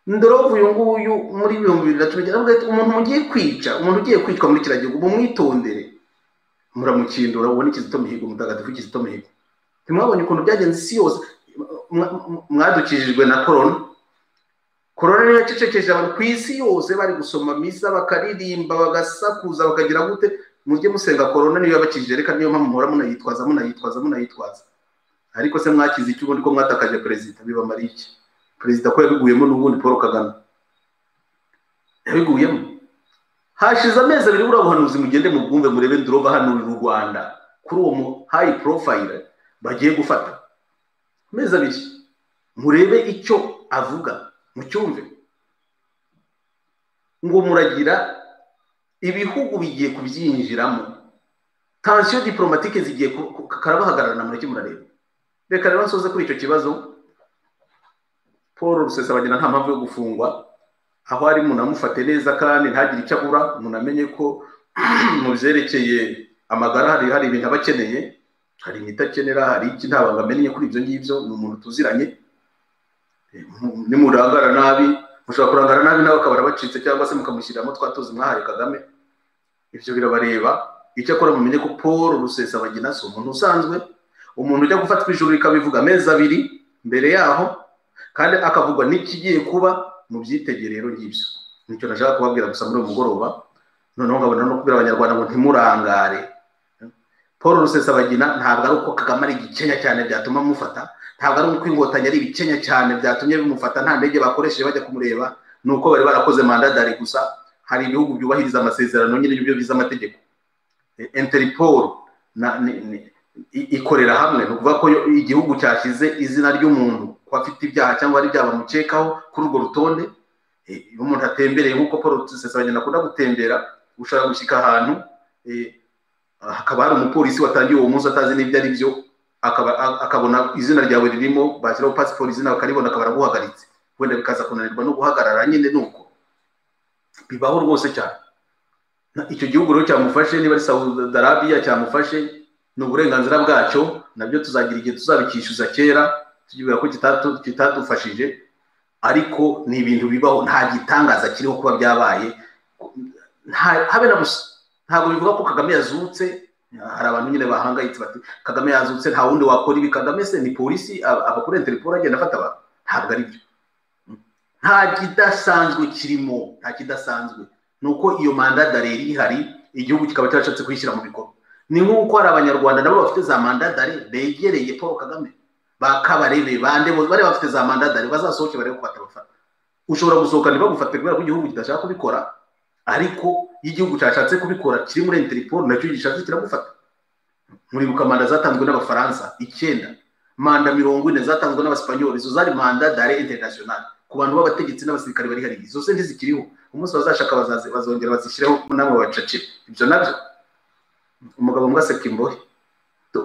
Ndorovu uyu nguyu muri 2020 avuga ati umuntu mugiye kwica, umuntu ugiye kwicwa muri kira gihugu mumwitondere. Muramukindura ubone Kizito Mihigo, mutagatifu Kizito Mihigo. Ntimwabonye ukuntu byagenze isi yose. Mwadukijijwe na corona niyo yacecekeje abantu ku isi yose, bari gusoma misa bakaririmba bagasakuza bakagira gute, mujye musenga corona niyo yabakijije. Reka niyo mpamvu muhora munayitwaza. Ariko se mwakize iki ubundi ko mwatakaje president? Biba mariki president ko yabiguyemo n'ubundi Paul Kagame yabiguyemo. Hashize amezi 2 urabuhanuzi mugende mubwumve murebe Ndorova hano mu Rwanda kuri uwo mu high profile bagiye gufata. Amezi 2 murebe icyo avuga mucyumve, ngo muragira ibihugu bigiye kubyinjiramo, tension diplomatique zigiye karabahagararana muri kimurarebe. Reka rero nsoze kuri icyo kibazo. Paul Rusesabagina nta mpamvu yo gufungwa, aho ari munamufate neza kandi ntagire icyo abura. Munamenye ko mu byerekeye amagara hari ibintu abakeneye, hari imitakenera, hari iki ntabanga amenye kuri ibyo ngibyo. Ni umuntu tuziranye. Nimurangara nabi mushobora kurangara nabi nawe akabara bacitse, cyangwa se mukamushyiramo twatuzi mwahaye Kagame. Ibyo birabareba. Icyo akora mumenye ko Paul Rusesabagina so umuntu usanzwe, umuntu ujya gufatwa ijuru rikabivuga amezi 2 mbere yaho, kandi akavugwa n'ikigiye kuba mu byitegerero ngibyo. Nicyo nashaka kubabwira gusa muri umugoroba. Noneho ngabona no kubira abanyarwanda ngo ntimurangare. Paul Rusesabagina ntabwo ari uko Kagame ari igikenya cyane byatuma mufata, ntabwo ari uko Inkotanyi ari ibikenya cyane byatumye bimufata, nta ndege bakoresheje bajya kumureba. Nuko bari barakoze mandadari gusa. Hari ibihugu byubahiriza amasezerano nyine ibyo biza amategeko. Interpol ikorera hamwe, no kuvuga ko igihugu cyashize izina ry'umuntu ko afite ibyaha cyangwa ari byaba mukekaho kuri urwo rutonde. Umuntu atembereye nkuko Paul Rusesabagina akunda gutembera, ushaka gushyika ahantu hakaba hari umupolisi watangiye uwo munsi atazi n'ibyo ari byo, akabona izina ryawe ririmo, bashyiraho passport izina bakaribona, akabara guhagaritse, wenda bikaza kunanirwa no guhagarara nyine. Nuko bibaho rwose cyane. Icyo gihugu rero cyamufashe, niba ari Saudi Arabia cyamufashe, ni uburenganzira bwacyo, nabyo tuzagira igihe tuzabikishyuza kera, tugiye ko kitatufashije. Ariko ni ibintu bibaho, nta gitangaza kiriho kuba byabaye, habe na busa. Ntabwo bivuga ko Kagame yazutse. Hari abantu nyine bahangayitse bati Kagame yazutse, nta wundi wakora ibi. Kagame se ni polisi, abakora Interpol agenda afata abantu? Ntabwo ari byo. Nta kidasanzwe kirimo, nta kidasanzwe. Nuko iyo mandadari ihari, igihugu kikaba cyashatse kwishyira mu bikorwa. Ni nk'uko hari abanyarwanda nabo bafite za mandadari begereye Paul Kagame, bakabarebe bande bari bafite za mandadari, bazasohoke barebe ko batabafata. Ushobora gusohoka ntibagufate kubera ko igihugu kidashaka kubikora, ariko igihugu cyashatse kubikora kiri muri Interpol nacyo gishatse kiragufata. Muribuka manda zatanzwe n'Abafaransa 9, manda 40 zatanzwe n'Abasipanyoli, izo zari manda d'arrêt international ku bantu b'abategetsi n'abasirikare bari hari. Izo se ntizikiriho. Umunsi bazashaka bazongera bazishireho namwe bacacira. Ibyo nabyo umugabo mbwaseka imbohe.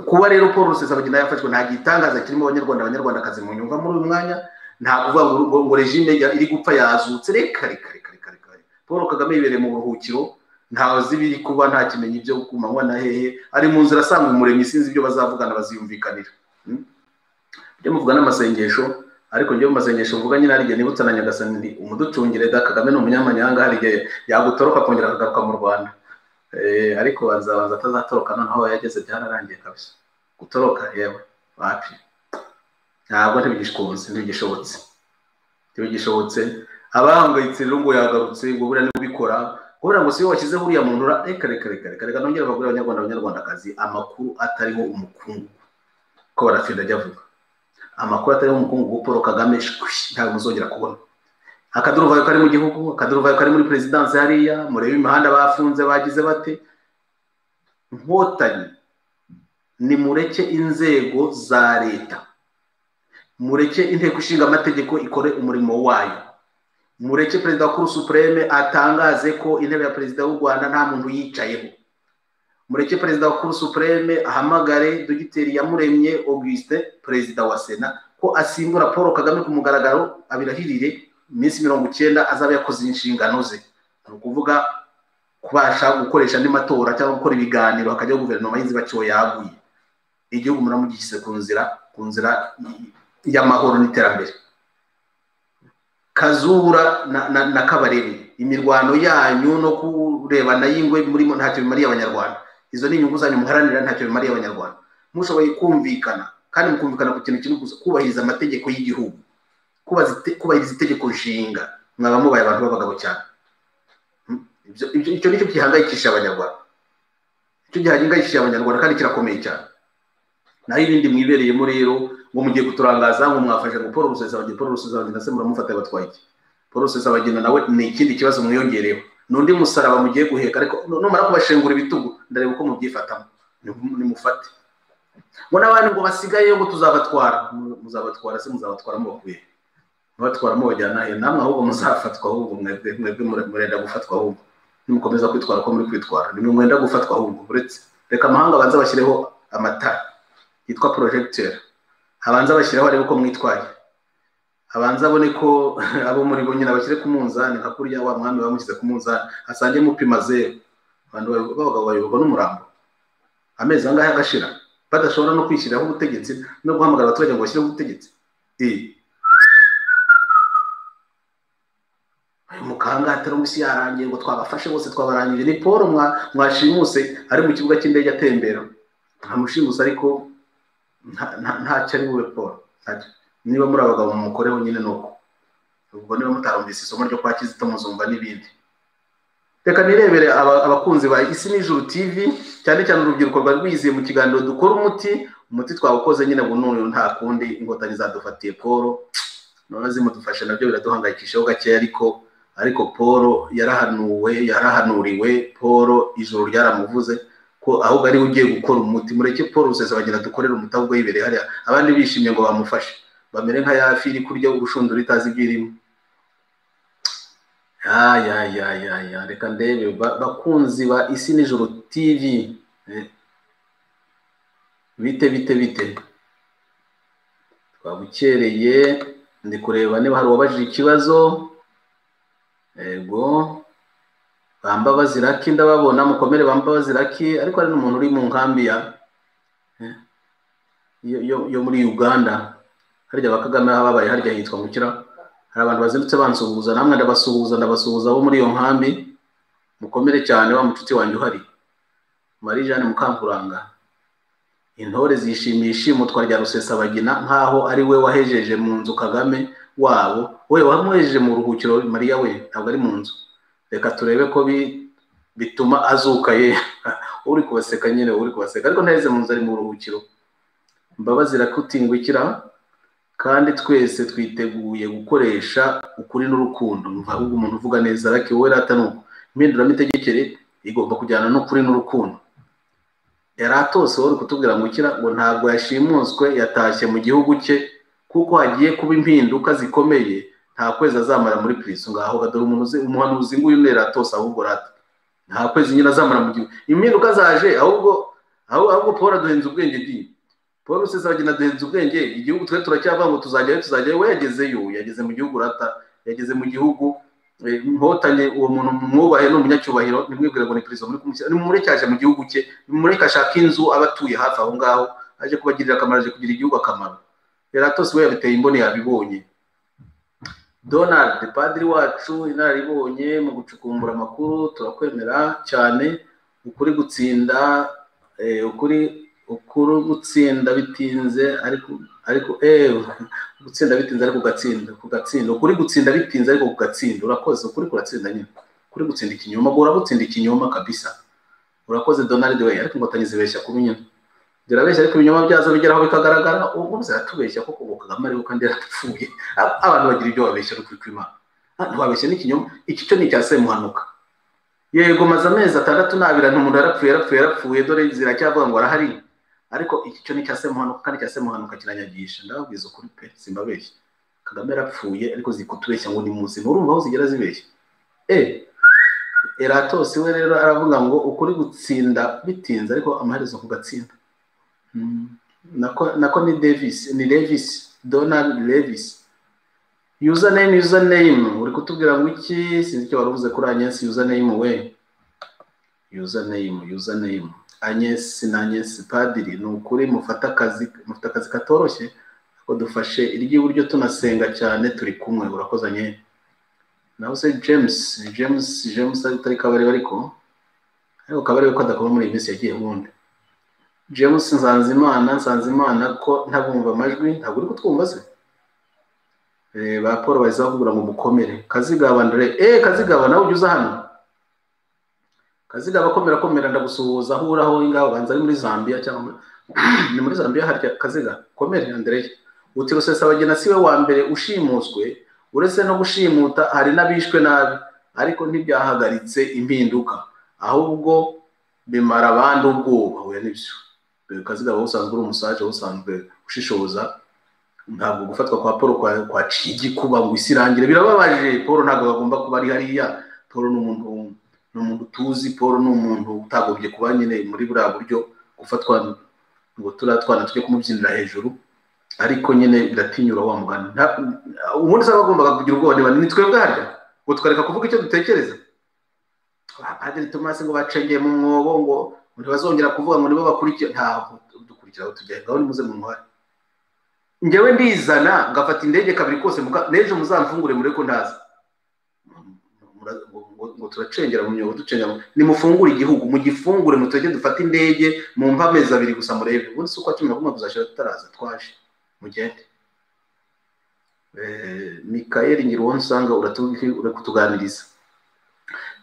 Kuba rero Paul Rusesabagina yafashwe nta gitangaza kirimo. Abanyarwandakazi mu nyumva muri uyu mwanya nta kuvuga ngo regime iri gupfa yazutse. Reka Paul Kagame yibereye mu buruhukiro, nta zibiri kuba nta kimenyi byo kumanywa na hehe, ari mu nzira asanga umuremyi, sinzi ibyo bazavugana baziyumvikanira. Byo muvuga n'amasengesho, ariko njye mu masengesho mvuga nyine ari nibutsa na Nyagasani ndi umuducungire da Kagame no umunyamanyanga, hari igihe yagutoroka kongera akagaruka mu Rwanda. Ariko azabanza atazatoroka, noneho yageze byararangiye kabisa. Gutoroka yewe wapi, ntabwo ntibigishobotse. Abahangayitse rero ngo yagarutse, ngo buriya niwe ubikora, kubera ngo siyo washyizeho uriya muntu. Reka nongera bagure abanyarwandakazi amakuru atariho umukungu, ko barafinda ajya avuga amakuru atariho umukungu. Paul Kagame ntabwo muzongera kubona. Akaduruvayo kari mu gihugu, akaduruvayo kari muri presidence hariya, murebe imihanda bafunze bagize bate. Nkotanyi ni mureke inzego za leta, mureke inteko ishinga amategeko ikore umurimo wayo. mureke perezida wa Cour Supreme atangaze ko intebe ya perezida w'u Rwanda nta muntu yicayeho. Mureke perezida wa Cour Supreme ahamagare Dogiteri Iyamuremye Auguste perezida wa Sena ko asimbura Paul Kagame ku mugaragaro, abirahirire iminsi 90 azaba yakoze inshingano ze, ukuvuga kubasha gukoresha andi matora cyangwa gukora ibiganiro hakajya guverinoma y'inzibacyuho yaguye, igihugu muramugishyize ku nzira y'amahoro n'iterambere. Kazura na Kabarebe, imirwano yanyu no kurebana y'ingwe muri ntacyo bimariye abanyarwanda. Izo ni inyungu zanyu muharanira, ntacyo bimariye abanyarwanda. Mushoboye kumvikana kandi mukumvikana ku kintu kimwe gusa, kubahiriza amategeko y'igihugu, kubahiriza itegeko nshinga, mwaba mubaye abantu b'abagabo cyane. Icyo nicyo gihangayikisha abanyarwanda, icyo gihangayikisha abanyarwanda kandi kirakomeye cyane. Naho ibindi mwibereyemo rero ngo mugiye kuturangaza ngo mwafashe ngo Paul Rusesabagina se muramufata batwaye iki? Paul Rusesabagina nawe ni ikindi kibazo mwiyongereho, nundi musaraba mugiye guheka, ariko numara kubashengura ibitugu ndareba uko mubyifatamo, nimufate. Ngo nabandi ngo basigaye ngo tuzabatwara, muzabatwara se muzabatwara mu bakuye, mubatwara mu bajyana he? Namwe ahubwo muzafatwa, ahubwo mwebwe murenda gufatwa, ahubwo nimukomeza kwitwara ko muri kwitwara nimwe mwenda gufatwa, ahubwo uretse reka amahanga banza bashyireho amatara yitwa projecteur, abanza bashyiraho ariko ko mwitwaye, abanza abone ko abo muri bo nyine bashyire ku munzani, nka kurya wa mwami bamushyize ku munzani asange mupima 0, abantu babaga bayoborwa n'umurambo amezi angahe agashira badashobora no kwishyiraho ubutegetsi no guhamagara abaturage ngo bashyire ubutegetsi. Mukanga atari umusi yarangiye ngo twabafashe bose twabarangije. Ni Paul mwashimuse ari mu kibuga cy'indege atembera, ntamushimuse ariko nta cyari bube Paul. Niba muri abagabo mukoreho nyine nuko, ubwo niba mutarumvise isomo ryo kwa Kizito muzumva n'ibindi. Reka nirebere abakunzi ba Isi n'Ijuru TV, cyane cyane urubyiruko rwiziye mu kiganiro dukora umuti twawukoze nyine bununu, nta kundi ingotanyi zadufatiye Paul, none zimudufashe nabyo biraduhangayikishaho gake, ariko Paul yarahanuriwe, Paul ijuru ryaramuvuze ko ahubwo ari ugiye gukora umuti. Mureke Paul Rusesabagina dukorera umuti ahubwo yibereye hariya, abandi bishimye ngo bamufashe, bamere nka yafi iri kurya urushundura itazi ibyirimo. Reka ndebe bakunzi ba Isi n'Ijuru TV, bite twabukereye, ndi kureba niba hari uwabajije ikibazo. Ego Bambabazi Lucky ndababona, mukomere Bambabazi Lucky, ariko hari n'umuntu uri mu nkambi yo muri Uganda, harya bakagame babaye harya hitwa Mukira, hari abantu bazindutse bansuhuza, namwe ndabasuhuza abo muri iyo nkambi, mukomere cyane. Wa mucuti wanjye uhari Marie Jeanne Mukankuranga, intore zishimiye mutwa rya Rusesabagina nkaho ari we wahejeje mu nzu Kagame wabo, we wamuhejeje mu ruhukiro. Maria we ntabwo ari mu nzu, reka turebe ko bituma azuka ye uri kubaseka nyine, uri kubaseka ariko ntaheze mu nzu, ari mu ruhukiro. Mbabazi rakutingwikira, kandi twese twiteguye gukoresha ukuri n'urukundo. Ahubwo umuntu uvuga neza Lucky wowe ratanuko impinduramitegekere igomba kujyana n'ukuri n'urukundo. Yaratose wari kutubwira ngo Kira ngo ntabwo yashimuswe, yatashye mu gihugu cye kuko hagiye kuba impinduka zikomeye, nta kwezi azamara muri prison. Ngaho gadore umuhanuzi nguyu Yaratose, ahubwo rata nta kwezi nyine azamara mu gihugu. Impinduka zaje ahubwo Paul aduhenze ubwenge di, Paul Rusesabagina aduhenze ubwenge. Igihugu twe turacyavuga ngo tuzajyayo, we yagezeyo, yageze mu gihugu rata, yageze mu gihugu. Mpotanye uwo muntu mwubahe n'umunyacyubahiro, nimwibwire ngo ni prison muri kumushyira, nimureke mu gihugu cye, nimureke ashaka inzu abatuye hafi aho ngaho, aje kubagirira akamaro, aje kugira igihugu akamaro. Yaratose we yabiteye imboni, yabibonye. Donald padiri wacu inararibonye mu gucukumbura amakuru, turakwemera cyane. Ukuri gutsinda gutsinda bitinze ariko gutsinda bitinze ariko kugatsinda, ukuri gutsinda bitinze ariko kugatsinda. Urakoze, ukuri kuratsinda nyine, ukuri gutsinda ikinyoma, gutsinda ikinyoma kabisa. Urakoze Donald we, ariko ingotanyi zibeshya kubi nyine, zirabeshya ariko ibinyoma byazo bigeraho bikagaragara. Ubwo ziratubeshya koko Kagame ariko kandi yarapfuye. Abantu bagira ibyo babeshya n'ukuri kw'Imana, ntibabeshya n'ikinyoma. Iki cyo ni cya Semuhanuka. Yego maze amezi 6 nabira umuntu yarapfuye, dore ziracyavuga ngo arahari, ariko iki cyo ni cya Semuhanuka, kandi cya Semuhanuka kiranyagisha. Ndababwiza ukuri pe, simbabeshya. Kagame yarapfuye ariko zikutubeshya ngo ni muzima, urumva aho zigera zibeshya. Eratos we rero aravuga ngo ukuri gutsinda bitinze ariko amaherezo kugatsinda. Nako ni Levis, Donald Levis. Username uri kutubwira ngo iki, sinzi icyo waruvuze kuri Agnes. Username we, username Agnes na Agnes Padiri, ni ukuri mufata akazi katoroshye ko dufashe iry'iburyo tunasenga cyane turi kumwe. Urakozanye naho se James atari Kabarebe ariko Kabarebe ko adakora muri iyi minsi yagiye bundi. James Nsanzimana ko ntabumva amajwi, ntabwo uri kutwumva se? Ba Paul bazakubura ngo mukomere. Kazigaba Andre, Kazigaba nawe ujuza hano. Kazigaba komera ndagusuhuza aho uraho ingabo banza ari muri Zambia cyangwa ni muri Zambia harya. Kaziga komere Andre. Uti Rusesabagina siwe wa mbere ushimuswe, uretse no gushimuta hari nabishwe nabi, ariko ntibyahagaritse impinduka, ahubwo bimara abandi ubwoba. We nibyo Kazigaba usanzwe uri umusaje, usanzwe ushishoza, ntabwo gufatwa kwa Paul kwa cigi kuba ngo isirangire birababaje. Paul ntabwo bagomba kuba ari hariya. Paul n'umuntu tuzi, Paul n'umuntu utagobye kuba nyine muri buriya buryo gufatwa ngo turatwana tujye kumubyinira hejuru, ariko nyine biratinyura wa mugani. Umuntu se bagomba kugira ubwoba ni twebwe harya ngo tukareka kuvuga icyo dutekereza. Padiri Thomas ngo bacengeye mu mwobo ngo ntibazongera kuvuga ngo nibo bakurikira. Ntabwo dukurikiraho tujya ngaho nimuze mu ntwari. Njyewe ndizana ngafata indege kabiri kose nejo muzamfungure mureko ndaza ngo turacengera mu myobo ducengera. Nimufungure igihugu mugifungure mutege dufata indege mu mpamezi abiri gusa murebe. Ubundi suko 10 tuzashira tutaraza twaje mugende. Mikael Ngiruwonsanga uratuganiriza.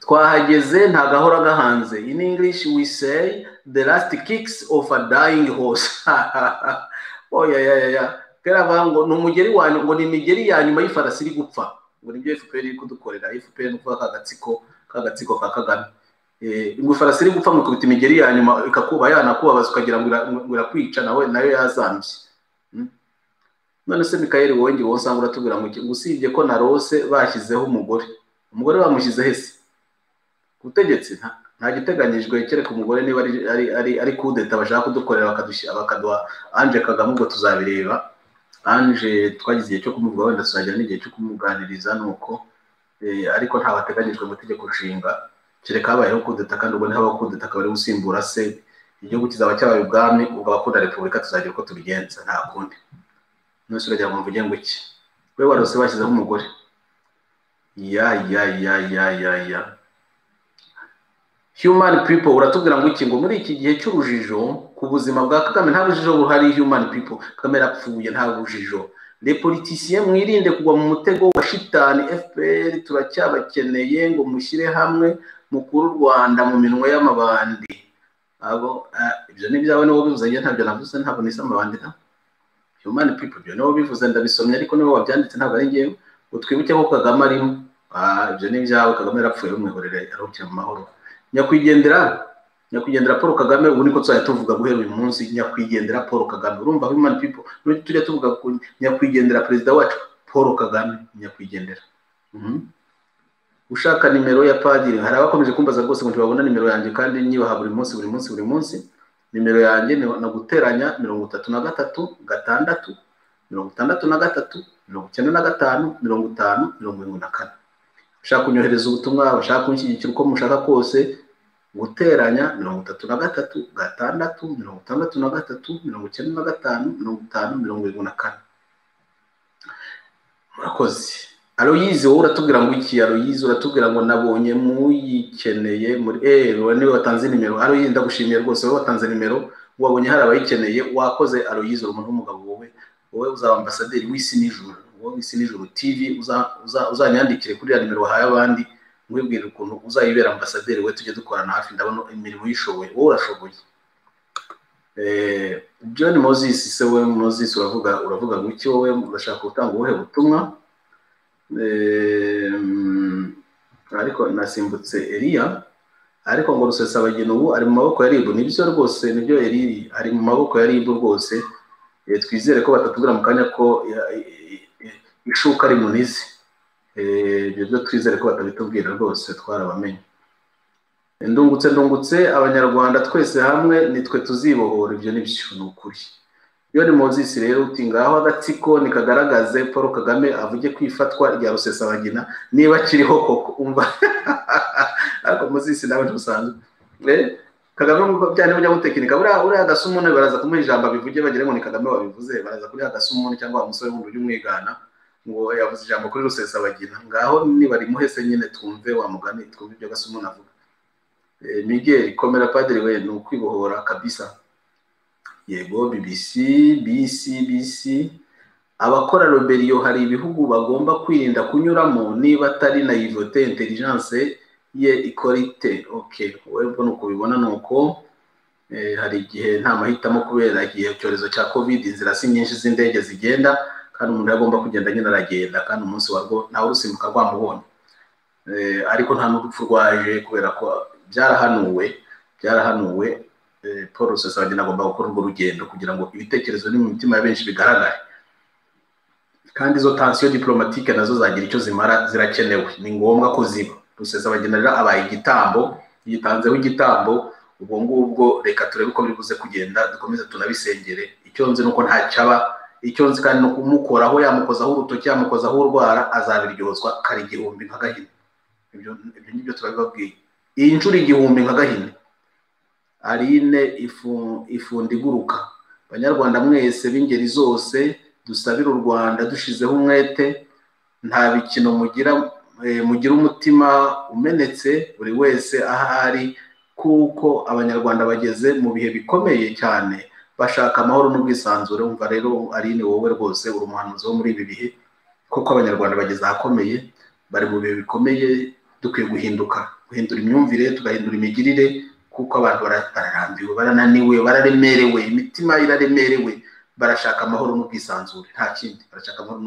Twahageze nta gahora gahanze. In English we say the last kicks of a dying horse. Ya kera ngo numugeri wanyu ngo ni migeri ya nyuma y'ifarasi iri gupfa. Ngo nibyo FPR iri kudukorera. FPR nuvuga kagatsiko ka Kagame. Ngo ifarasi iri gupfa mu kubita imigeri ya nyuma ikakuba yanakubabaza ukagira ngo irakwica nayo yazambye. None se Mikael wowe ngi wosanga uratubwira ngo usibye ko narose bashyizeho umugore bamushyize hese utegetse nta giteganyijwe kereka umugore niba ari kudeta bashaka kudukorera bakaduha Ange Kagame ubwo tuzabireba. Ange twagize igihe cyo kumuvuga, wenda tuzagira n'igihe cyo kumuganiriza nuko ariko nta bateganyijwe mu tegeko nshinga kereka habayeho kudeta, kandi ubwo haba kudeta akaba ari gusimbura se igihugu kizaba cyabaye ubwami, ubwo abakunda repubulika tuzagira uko tubigenza nta kundi. Nose uragira ngo mvuge ngo iki we warose bashyizeho umugore? Ya human people uratubwira ngo iki ngo muri iki gihe cy'urujijo ku buzima bwa Kagame nta rujijo buhari. Human people Kagame yapfuye nta rujijo. Les politiciens mwirinde kugwa mu mutego wa shitani FPR turacyabakeneye ngo mushyire hamwe mukuru Rwanda mu minwe y'amabandi abo. Ibyo ni byawe niwo bivuze, ntabyo navuze, ntabwo nisa amabandi na human people byo niwo bivuze, ndabisomye ariko niwo wabyanditse ntabwo ari ngewe. Utwibuke ko Kagame arimo. Ibyo ni byawe. Kagame yarapfuye umwihorere arukira mu mahoro. Nyakwigendera Paul Kagame ubu niko tuzajya tuvuga guhera uyu munsi. Nyakwigendera Paul Kagame. Urumva human people tujya tuvuga ku nyakwigendera perezida wacu Paul Kagame. Nyakwigendera. Ushaka nimero ya Padiri, hari abakomeje kumbaza rwose ngo ntibabona nimero yanjye kandi nyibaha buri munsi. Nimero yanjye na guteranya 33 6 63 95 50 ushaka kunyohereza ubutumwa, bashaka kunshyigikira uko mushaka kose, guteranya 33 6 63 95 50 murakoze. Aloyize wowe uratubwira ngo iki? Aloyize uratubwira ngo nabonye muyikeneye muri niwe watanze nimero. Aloyize ndagushimiye rwose, wowe watanze nimero, wabonye hari abayikeneye, wakoze Aloyize. Umuntu w'umugabo wowe uzaba ambasaderi w'isi n'ijuru, wowe w'isi n'ijuru TV uzanyandikire kuri ya nimero wahaye abandi, mwibwire ukuntu uzayibera ambasaderi, we tujye dukorana hafi, ndabona imirimo yishoboye, wowe urashoboye. John Moses se we Moses uravuga ngo iki? Wowe urashaka gutanga ubuhe butumwa? Ariko nasimbutse Elia, ariko ngo Rusesabagina ubu ari mu maboko ya RIB. Nibyo rwose, nibyo Eli ari mu maboko ya RIB rwose. Twizere ko batatubwira mu kanya ko ishuka ari munizi ibyo byo twizere ko batabitubwira rwose twarabamenye. Ndungutse abanyarwanda twese hamwe nitwe tuzibohora, ibyo nibyo ni ukuri. Iyo ni Moses rero uti ngaho agatsiko nikagaragaze Paul Kagame avuge kwifatwa rya Rusesabagina niba kiriho koko umva ariko Moses nawe ntusanzwe Kagame mu byane bujya gutekinika buriya agasumune baraza kumuha ijambo bivuge bagire ngo ni Kagame wabivuze, baraza kuri agasumune cyangwa umusore wundi ujye umwigana ngo yavuze ijambo kuri Rusesabagina, ngaho niba rimuhese nyine twumve wa mugani twumve ibyo agasumune avuga. Miguel komera padiri we ni ukwibohora kabisa. Yego BBC abakora rebellion hari ibihugu bagomba kwirinda kunyuramo niba atari naivete intelligence ye ikorite. Okay, webwo nuko bibona nuko hari igihe nta mahitamo kubera igihe cyorezo cya covid inzira si nyinshi z'indege zigenda kandi umuntu agomba kugenda nyine aragenda kandi umunsi warwo ntawe urusimbuka rwamubonye, ariko nta n'urupfu rwaje kubera ko byarahanuwe Paul Rusesabagina agomba gukora urwo rugendo kugira ngo ibitekerezo ni mu mitima ya benshi bigaragare, kandi izo tension diplomatique nazo zagira icyo zimara zirakenewe, ni ngombwa ko ziba. Rusesabagina rero abaye igitambo, yitanzeho igitambo, ubwo ngubwo reka turebe uko bibuze kugenda, dukomeze tunabisengere. Icyo nzi nuko nta cyaba, icyo nzi kandi no kumukoraho yamukozaho urutoki yamukozaho urwara azabiryozwa kari igihumbi nka Gahini. Ibyo nibyo turabibabwiye, iyi ncuri igihumbi nka Gahini. Arine ifundi guruka. Banyarwanda mwese b'ingeri zose dusabira u Rwanda dushizeho umwete, nta bikino mugira umutima umenetse buri wese ahari, kuko abanyarwanda bageze mu bihe bikomeye cyane bashaka amahoro n'ubwisanzure. Umva rero Arine wowe rwose uri umuhanuzi wo muri ibi bihe, kuko abanyarwanda bageze ahakomeye, bari mu bihe bikomeye. Dukwiye guhindura imyumvire, tugahindura imigirire, kuko abantu bararambiwe, barananiwe, bararemerewe, imitima iraremerewe, barashaka amahoro n'ubwisanzure, nta kindi, barashaka amahoro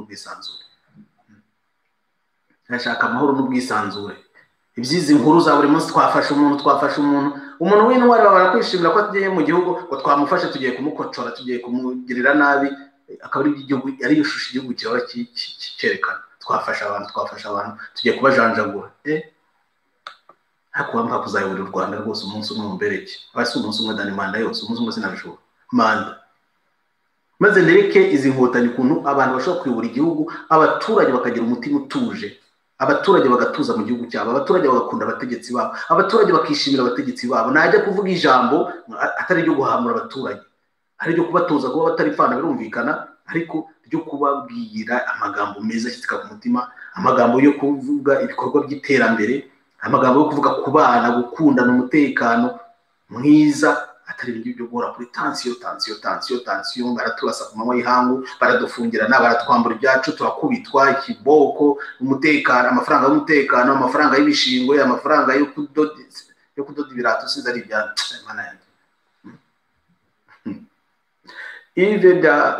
n'ubwisanzure. Ibyizi nkuru za buri munsi twafashe umuntu w'intwari barakwishimira ko agiye mu gihugu ngo twamufashe tugiye kumukocora, tugiye kumugirira nabi, akaba ari igihugu ari ishusho igihugu cyaba cyerekana twafasha abantu tugiye kubajanjagura. Hakuba kuzayobora u Rwanda rwose umunsi umwe mbereke, basi umunsi umwe dani manda yose, umunsi umwe sinabishobora manda. Maze nereke izi nkotanyi kuntu abantu bashobora kuyobora igihugu, abaturage bakagira umutima utuje, abaturage bagatuza mu gihugu cyabo, abaturage bagakunda abategetsi babo, abaturage bakishimira abategetsi babo. Najya kuvuga ijambo atari ryo guhamura abaturage, ari ryo kubatoza kuba batarifana birumvikana, ariko ryo kubabwira amagambo meza ashyitse ku mutima, amagambo yo kuvuga ibikorwa by'iterambere, amagambo yo kuvuga kubana, gukundana, umutekano mwiza, atari ibintu byo guhora kuri tension. Baraturasa ku manywa y'ihangu, baradufungirana, baratwambura ibyacu, turakubitwa ikiboko, umutekano, amafaranga y'umutekano, amafaranga y'ibishingwe, amafaranga yo kudoda ibirato sinzi ari ibya Imana yanjye. Ive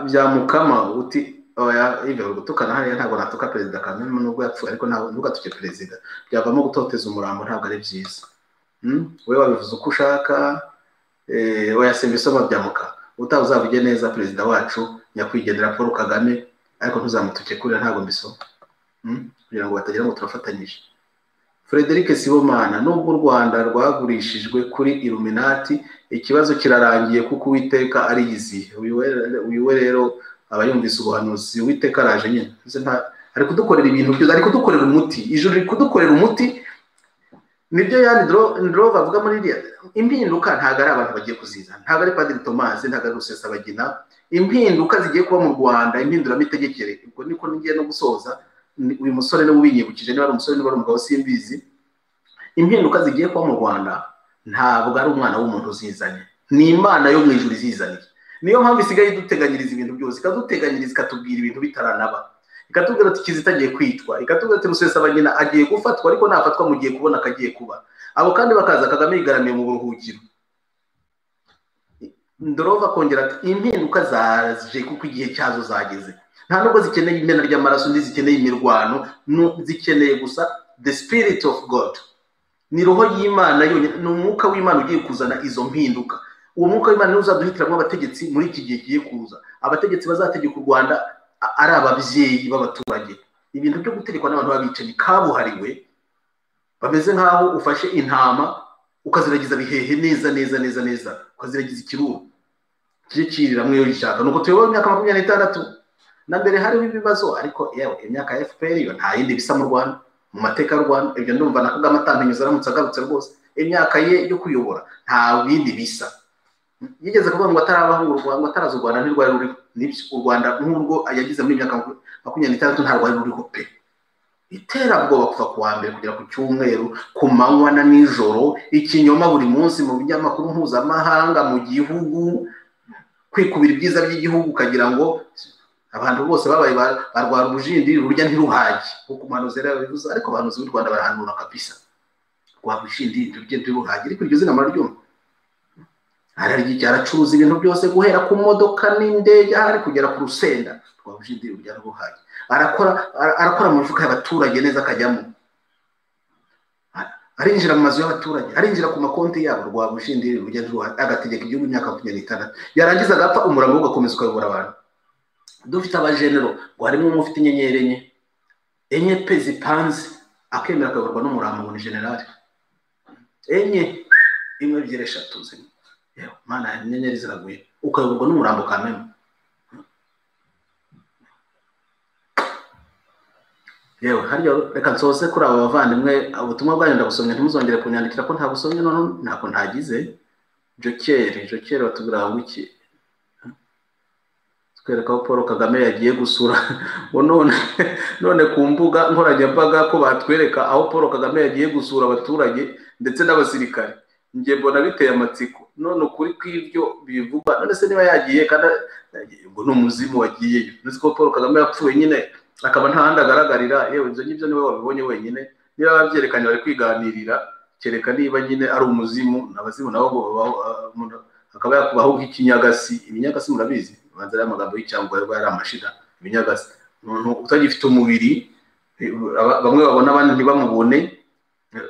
bya Mukama uti oya ive gutukana hariya ntabwo natuka Perezida Kagame nubwo yapfuye, ariko ntabwo tuke Perezida byavamo gutoteza umurambo, ntabwo ari byiza. Wewe wabivuze uko ushaka, oya simbisoma bya Muka utavuzavuge neza Perezida wacu nyakwigendera Paul Kagame, ariko ntuzamutuke kuri ntabwo mbisoma kugira ngo batagira ngo turafatanyije. Frederic Sibomana, nubwo u Rwanda rwagurishijwe kuri Illuminati, ikibazo kirarangiye kuko Uwiteka ari yizi. Uyu rero abayumvise ubuhanuzi, Uwiteka araje nyine, ari kudukorera ibintu byose, ari kudukorera umuti, ijuru riri kudukorera umuti. Nibyo yani Ndrova avuga muri iriya impinduka ntago ari abantu bagiye kuzizana, ntago ari Padiri Thomas, ntago ari Rusesabagina. Impinduka zigiye kuba mu Rwanda, impindura mitegekere. Ubwo niko ngiye no gusoza. Uyu musore ne ubinyibukije, niba ari umusore niba ari umugabo simbizi. Impinduka zigiye kuba mu Rwanda ntabwo ari umwana w'umuntu uzizanye, ni Imana yo mu ijuru izizaniye. Niyo mpamvu isigaye duteganyiriza ibintu byose, ikaduteganyiriza ikatubwira ibintu bitaranaba, ikatubwira ati Kizito agiye kwitwa, ikatubwira ati Rusesabagina agiye gufatwa, ariko nafatwa mugiye kubona akagiye kuba. Abo kandi bakaza Kagame yigaramiye mu buruhukiro. Ndorova kongera ati impinduka zaje kuko igihe cyazo zageze. Nta nubwo zikeneye imena ry'amaraso, ndi zikeneye imirwano, zikeneye gusa the spirit of God. Ni roho y'Imana yonyine, ni umwuka w'Imana ugiye kuzana izo mpinduka. Uwo mwuka w'Imana ni uzaduhitiramo abategetsi muri iki gihe kigiye kuza, abategetsi bazategeka u Rwanda ari ababyeyi b'abaturage. Ibintu byo gutegekwa n'abantu babicanyi kabuhariwe bameze nkaho ufashe intama ukaziragiza bihehe neza ukaziragiza ikiruru kirira mwe yo gishaka. Nuko tuyoboye imyaka 26 na mbere hariho ibibazo, ariko yewe imyaka ya FPR yo nta yindi bisa mu Rwanda, mu mateka y'u Rwanda. Ibyo ndumva na Kagame atampenyuza aramutse agarutse rwose, imyaka ye yo kuyobora nta bindi bisa. Yigeze kuvuga ngo atarabaho u Rwanda, ngo ataraza u Rwanda ntirwari ruri. Nibyo, u Rwanda nk'urwo yagize muri imyaka 26 nta rwari ruriho pe. Iterabwoba kuva ku wa mbere kugera ku cyumweru, ku manywa na nijoro, ikinyoma buri munsi mu binyamakuru mpuzamahanga, mu gihugu, kwikubira ibyiza by'igihugu ukagira ngo abantu bose babaye barwara ubujindiri rurya ntiruhaje, kuko umuhanuzi rero bivuze. Ariko abahanuzi b'u Rwanda barahanura kabisa rwa bujindiri rurya ntiruhaje. Ariko iryo zina mararyumva, ararya aracuruza ibintu byose guhera ku modoka n'indege hari kugera ku rusenda, rwa bujindiri rurya ntiruhaje. Arakora mu mifuka y'abaturage neza akajyamo, arinjira mu mazu y'abaturage, arinjira ku makonti yabo, rwa bujindiri rurya ntiruhaje. Agategeka igihugu imyaka 26, yarangiza agapfa, umurambo ugakomeza ukayobora abantu. Dufite abajenero ngo harimo umufite inyenyeri enye pe zipanze, akemera akayoborwa n'umurambo ngo ni generali enye, imwe ebyiri eshatu zimwe. Yewe mana, inyenyeri ziraguye ukayoborwa n'umurambo kameme. Yewe harya reka nsoze kuri aba bavandimwe, ubutumwa bwanyu ndabusomye, ntimuzongere kunyandikira ko nta busomye none ntako ntagize. Jokeri batubwira ngo iki, twereka ko Paul Kagame yagiye gusura none ku mbuga nkoranyambaga ko batwereka aho Paul Kagame yagiye gusura abaturage ndetse n'abasirikare. Ngiye mbona biteye amatsiko, none ukuri kw'ibyo bivugwa. None se niba yagiye kandi ngo n'umuzimu wagiyeyo, nzi ko Paul Kagame yapfuye nyine akaba nta handi agaragarira. Yewe ibyo ngibyo niwe wabibonye wenyine, niba babyerekanye bari kwiganirira, kereka niba nyine ari umuzimu. N'abazimu nabo akaba yakubaho nk'ikinyagasi. Ibinyagasi murabizi, banza ari amagambo y'icyangwa yari amashira. Ibinyagasi umuntu utagifite umubiri, bamwe babona abandi ntibamubone.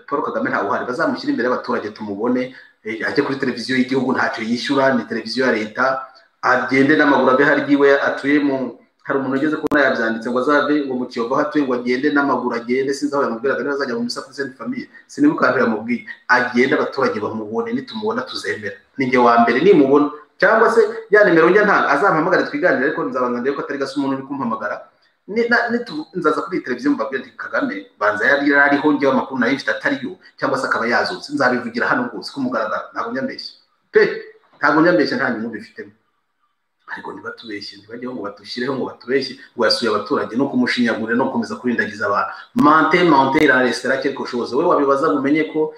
Paul Kagame ntawe uhari, bazamushyira imbere y'abaturage tumubone, ajye kuri televiziyo y'igihugu, ntacyo yishyura, ni televiziyo ya leta, agende n'amaguru ave hari iwe atuye mu. Hari umuntu ugeze kubona yabyanditse ngo azave ngo mu Kiyovu hatuye, ngo agende n'amaguru, agende sinzi aho yamubwiraga niba azajya mu Musafu Sainte Famille, sinibuka yamubwiye. Agende abaturage bamubone, nitumubona tuzemera. Ninjye wa mbere nimubona, cyangwa se ya nimero njya ntanga azampamagare twiganire, ariko nzabangandeye ko atari gasa umuntu uri kumpamagara. Nzaza kuri televiziyo mbabwira nti Kagame banza yari ariho njye amakuru nayo ifite atariyo, cyangwa se akaba yazutse. Nzabivugira hano rwose kumugaragara, ntabwo nyambeshye pe, ntabwo nyambeshye, nta nyungu bifitemo. Ariko nibatubeshye, ntibajyeho ngo batushireho ngo batubeshye ngo yasuye abaturage no kumushinyagura no gukomeza kurindagiza abantu. Mante la restera quelque chose. We wabibaza umenye ko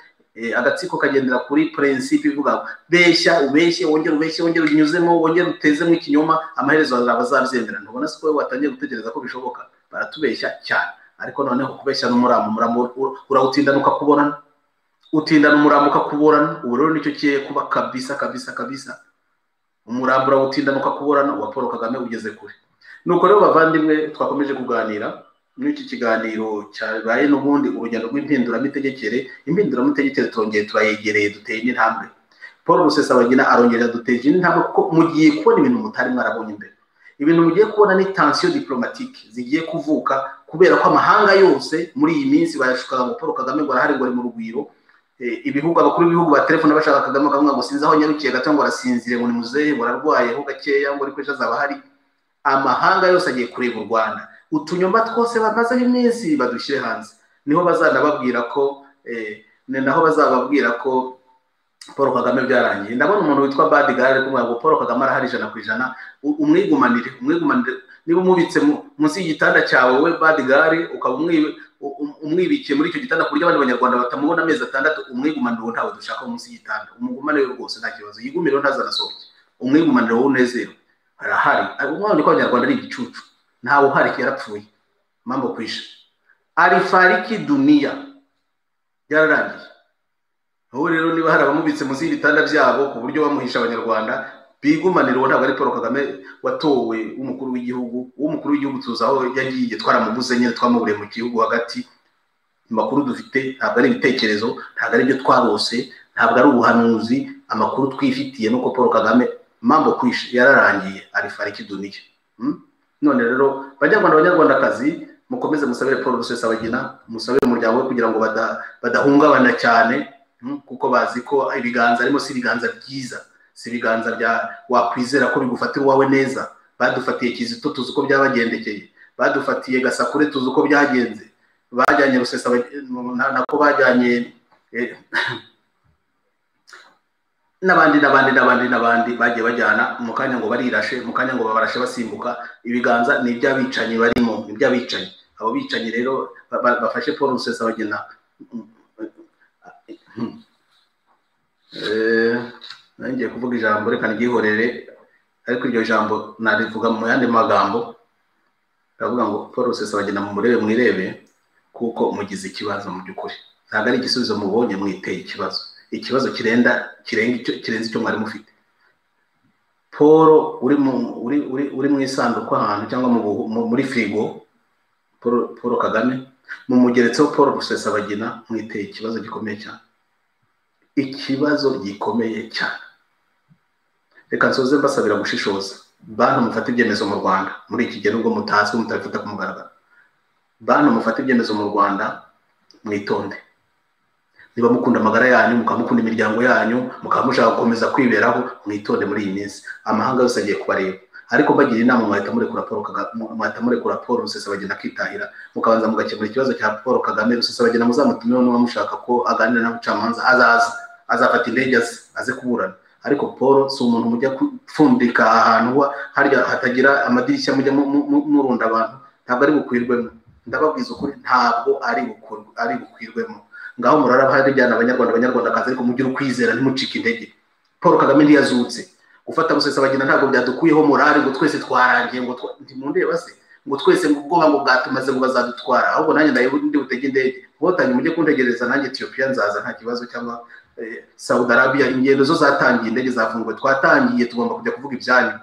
agatsiko kagendera kuri principe ivuga beshya ubeshye, wongere unyuzemo, wongere utezemo ikinyoma, amaherezo azabyemera. Ntubona se ko watangiye gutegereza ko bishoboka? Baratubeshya cyane. Ariko noneho kubeshya n'umurambo urawutindana ukakubonana, utindana umurambo ukakuborana. Ubu rero nicyo kiye kuba kabisa. Umurambo urawutindana ukakuborana, uwa Paul Kagame ugeze kure. Nuko rero bavandimwe, twakomeje kuganira muri iki kiganiro cyabaye n'ubundi urugendo rw'impinduramitegekere. Impinduramitegekere tongeye turayegereye, duteye n'intambwe. Paul Rusesabagina arongera duteje n'intambwe, kuko mugiye kubona ibintu mutari mwarabonye imbere. Ibintu mugiye kubona ni tension diplomatique zigiye kuvuka, kubera ko amahanga yose muri iyi minsi bayashukaga ngo Paul Kagame ngo arahari ngo ari mu rugwiro. Ibihugu abakuru b'ibihugu ba telefone bashaka Kagame akavuga ngo sinzi aho nyarukiye gato, ngo arasinzire, ngo ni muzehe, ngo ararwaye ho gakeya, ngo ariko ejo azaba hari. Amahanga yose agiye kureba u Rwanda, utunyomba twose bamazeho iminsi badushyire hanze. Niho bazanababwira ko naho bazababwira ko Paul Kagame byarangiye. Ndabona umuntu witwa Badigare ari kumwe ngo Paul Kagame arahari 100%. Umwigumanire niba umubitse munsi y'igitanda cyawe we Badigare, ukaba umwibikiye muri icyo gitanda kurya abandi banyarwanda batamubona amezi 6, umwigumanire wo ntawe dushaka munsi y'igitanda. Umugumane we rwose nta kibazo, yigumire ntazanasohoke. Umwigumanire wo unezero arahari. Umwana ko abanyarwanda ari igicucu, ntawe uhari, yarapfuye, mambo kwisha, alifariki dunia, yararangiye. Aho rero niba hari abamubitse munsi y'ibitanda byabo ku buryo bamuhisha abanyarwanda, bigumanira ntabwo ari Paul Kagame watowe umukuru w'igihugu tuzaho yagiye, twaramubuze nyine, twamubure mu gihugu hagati. Amakuru dufite ntabwo ari ibitekerezo, ntabwo ari byo twarose, ntabwo ari ubuhanuzi. Amakuru twifitiye nuko Paul Kagame mambo kwisha, yararangiye, alifariki dunia. none rero banyarwandakazi mukomeze musabire Paul Rusesabagina, musabire umuryango we kugira ngo badahungabana cyane, kuko bazi ko ibiganza arimo si ibiganza byiza, si ibiganza bya wakwizera ko bigufatira wawe neza. Badufatiye Kizito tuzi uko byabagendekeye, badufatiye Gasakure tuzi uko byagenze, bajyanye Rusesabagina nako bajyanye n'abandi bagiye bajyana mu kanya ngo barirashe, mu kanya ngo babarashe basimbuka. Ibiganza ni iby'abicanyi barimo, ni iby'abicanyi. Abo bicanyi rero bafashe Paul Rusesabagina. Nangiye kuvuga ijambo reka nigihorere, ariko iryo jambo narivuga mu yandi magambo. Ndavuga ngo Paul Rusesabagina mwirebe kuko mugize ikibazo mu byukuri. Ntabwo ari igisubizo mubonye, mwiteye ikibazo kirenze icyo mwari mufite. Paul uri mu isanduku ahantu cyangwa muri frigo, Paul Kagame mumugeretseho Paul Rusesabagina, mwiteye ikibazo gikomeye cyane, ikibazo gikomeye cyane. Reka nsoze mbasabira gushishoza. Bantu mufata ibyemezo mu Rwanda muri iki gihe, nubwo mutazwi mutabifata ku mugaragaro. Bantu mufata ibyemezo mu Rwanda, mwitonde. Niba mukunda amagara yanyu, mukamukunda imiryango yanyu, mukamushaka gukomeza kwiberaho, mwitonde muri iyi minsi. Amahanga yose agiye kubareba, ariko bagira inama mwahita murekura Paul Rusesabagina akitahira, mukabanza mugakemura ikibazo cya Paul Kagame. Rusesabagina muzamutumeho n'uwa mushaka ko aganira n'abacamanza, azafata indege aze kuburana. Ariko Paul si umuntu mujya gupfundika ahantu harya hatagira amadirishya mujya murunda abantu. Ntabwo ari bukwirwemo, ndababwiza ukuri, ntabwo ari bukwirwemo. Ngaho murara bahajyana abanyarwandakazi, ariko mugire ukwizera, ntimucike intege. Paul Kagame ntiyazutse. Gufata Rusesabagina ntabwo byadukuyeho morale ngo twese twarangiye, ngo ntimundeba se, ngo twese ngo ubwoba ngo bwatumaze ngo bazadutwara. Ahubwo nanjye ndi butege indege, mwotange mujye kuntegereza, nanjye Ethiopia nzaza nta kibazo, cyangwa Saudi Arabia. Ingendo zo zatangiye, indege zafunguwe, twatangiye, tugomba kujya kuvuga ibyanyu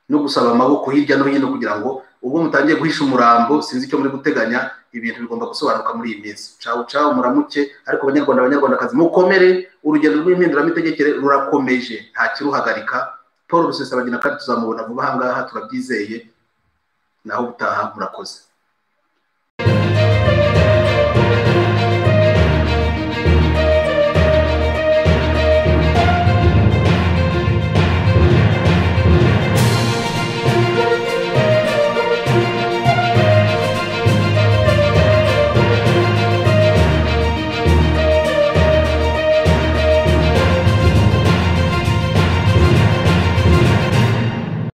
no gusaba amaboko hirya no hino, kugira ngo ubwo mutangiye guhisha umurambo, sinzi icyo muri guteganya, ibintu bigomba gusobanuka muri iyi minsi. Ciao muramuke. Ariko abanyarwandakazi mukomere, urugendo rw'impinduramitegekere rurakomeje, nta kiruhagarika. Paul Rusesabagina kandi tuzamubona vuba ahangaha, turabyizeye. Naho gutaha murakoze.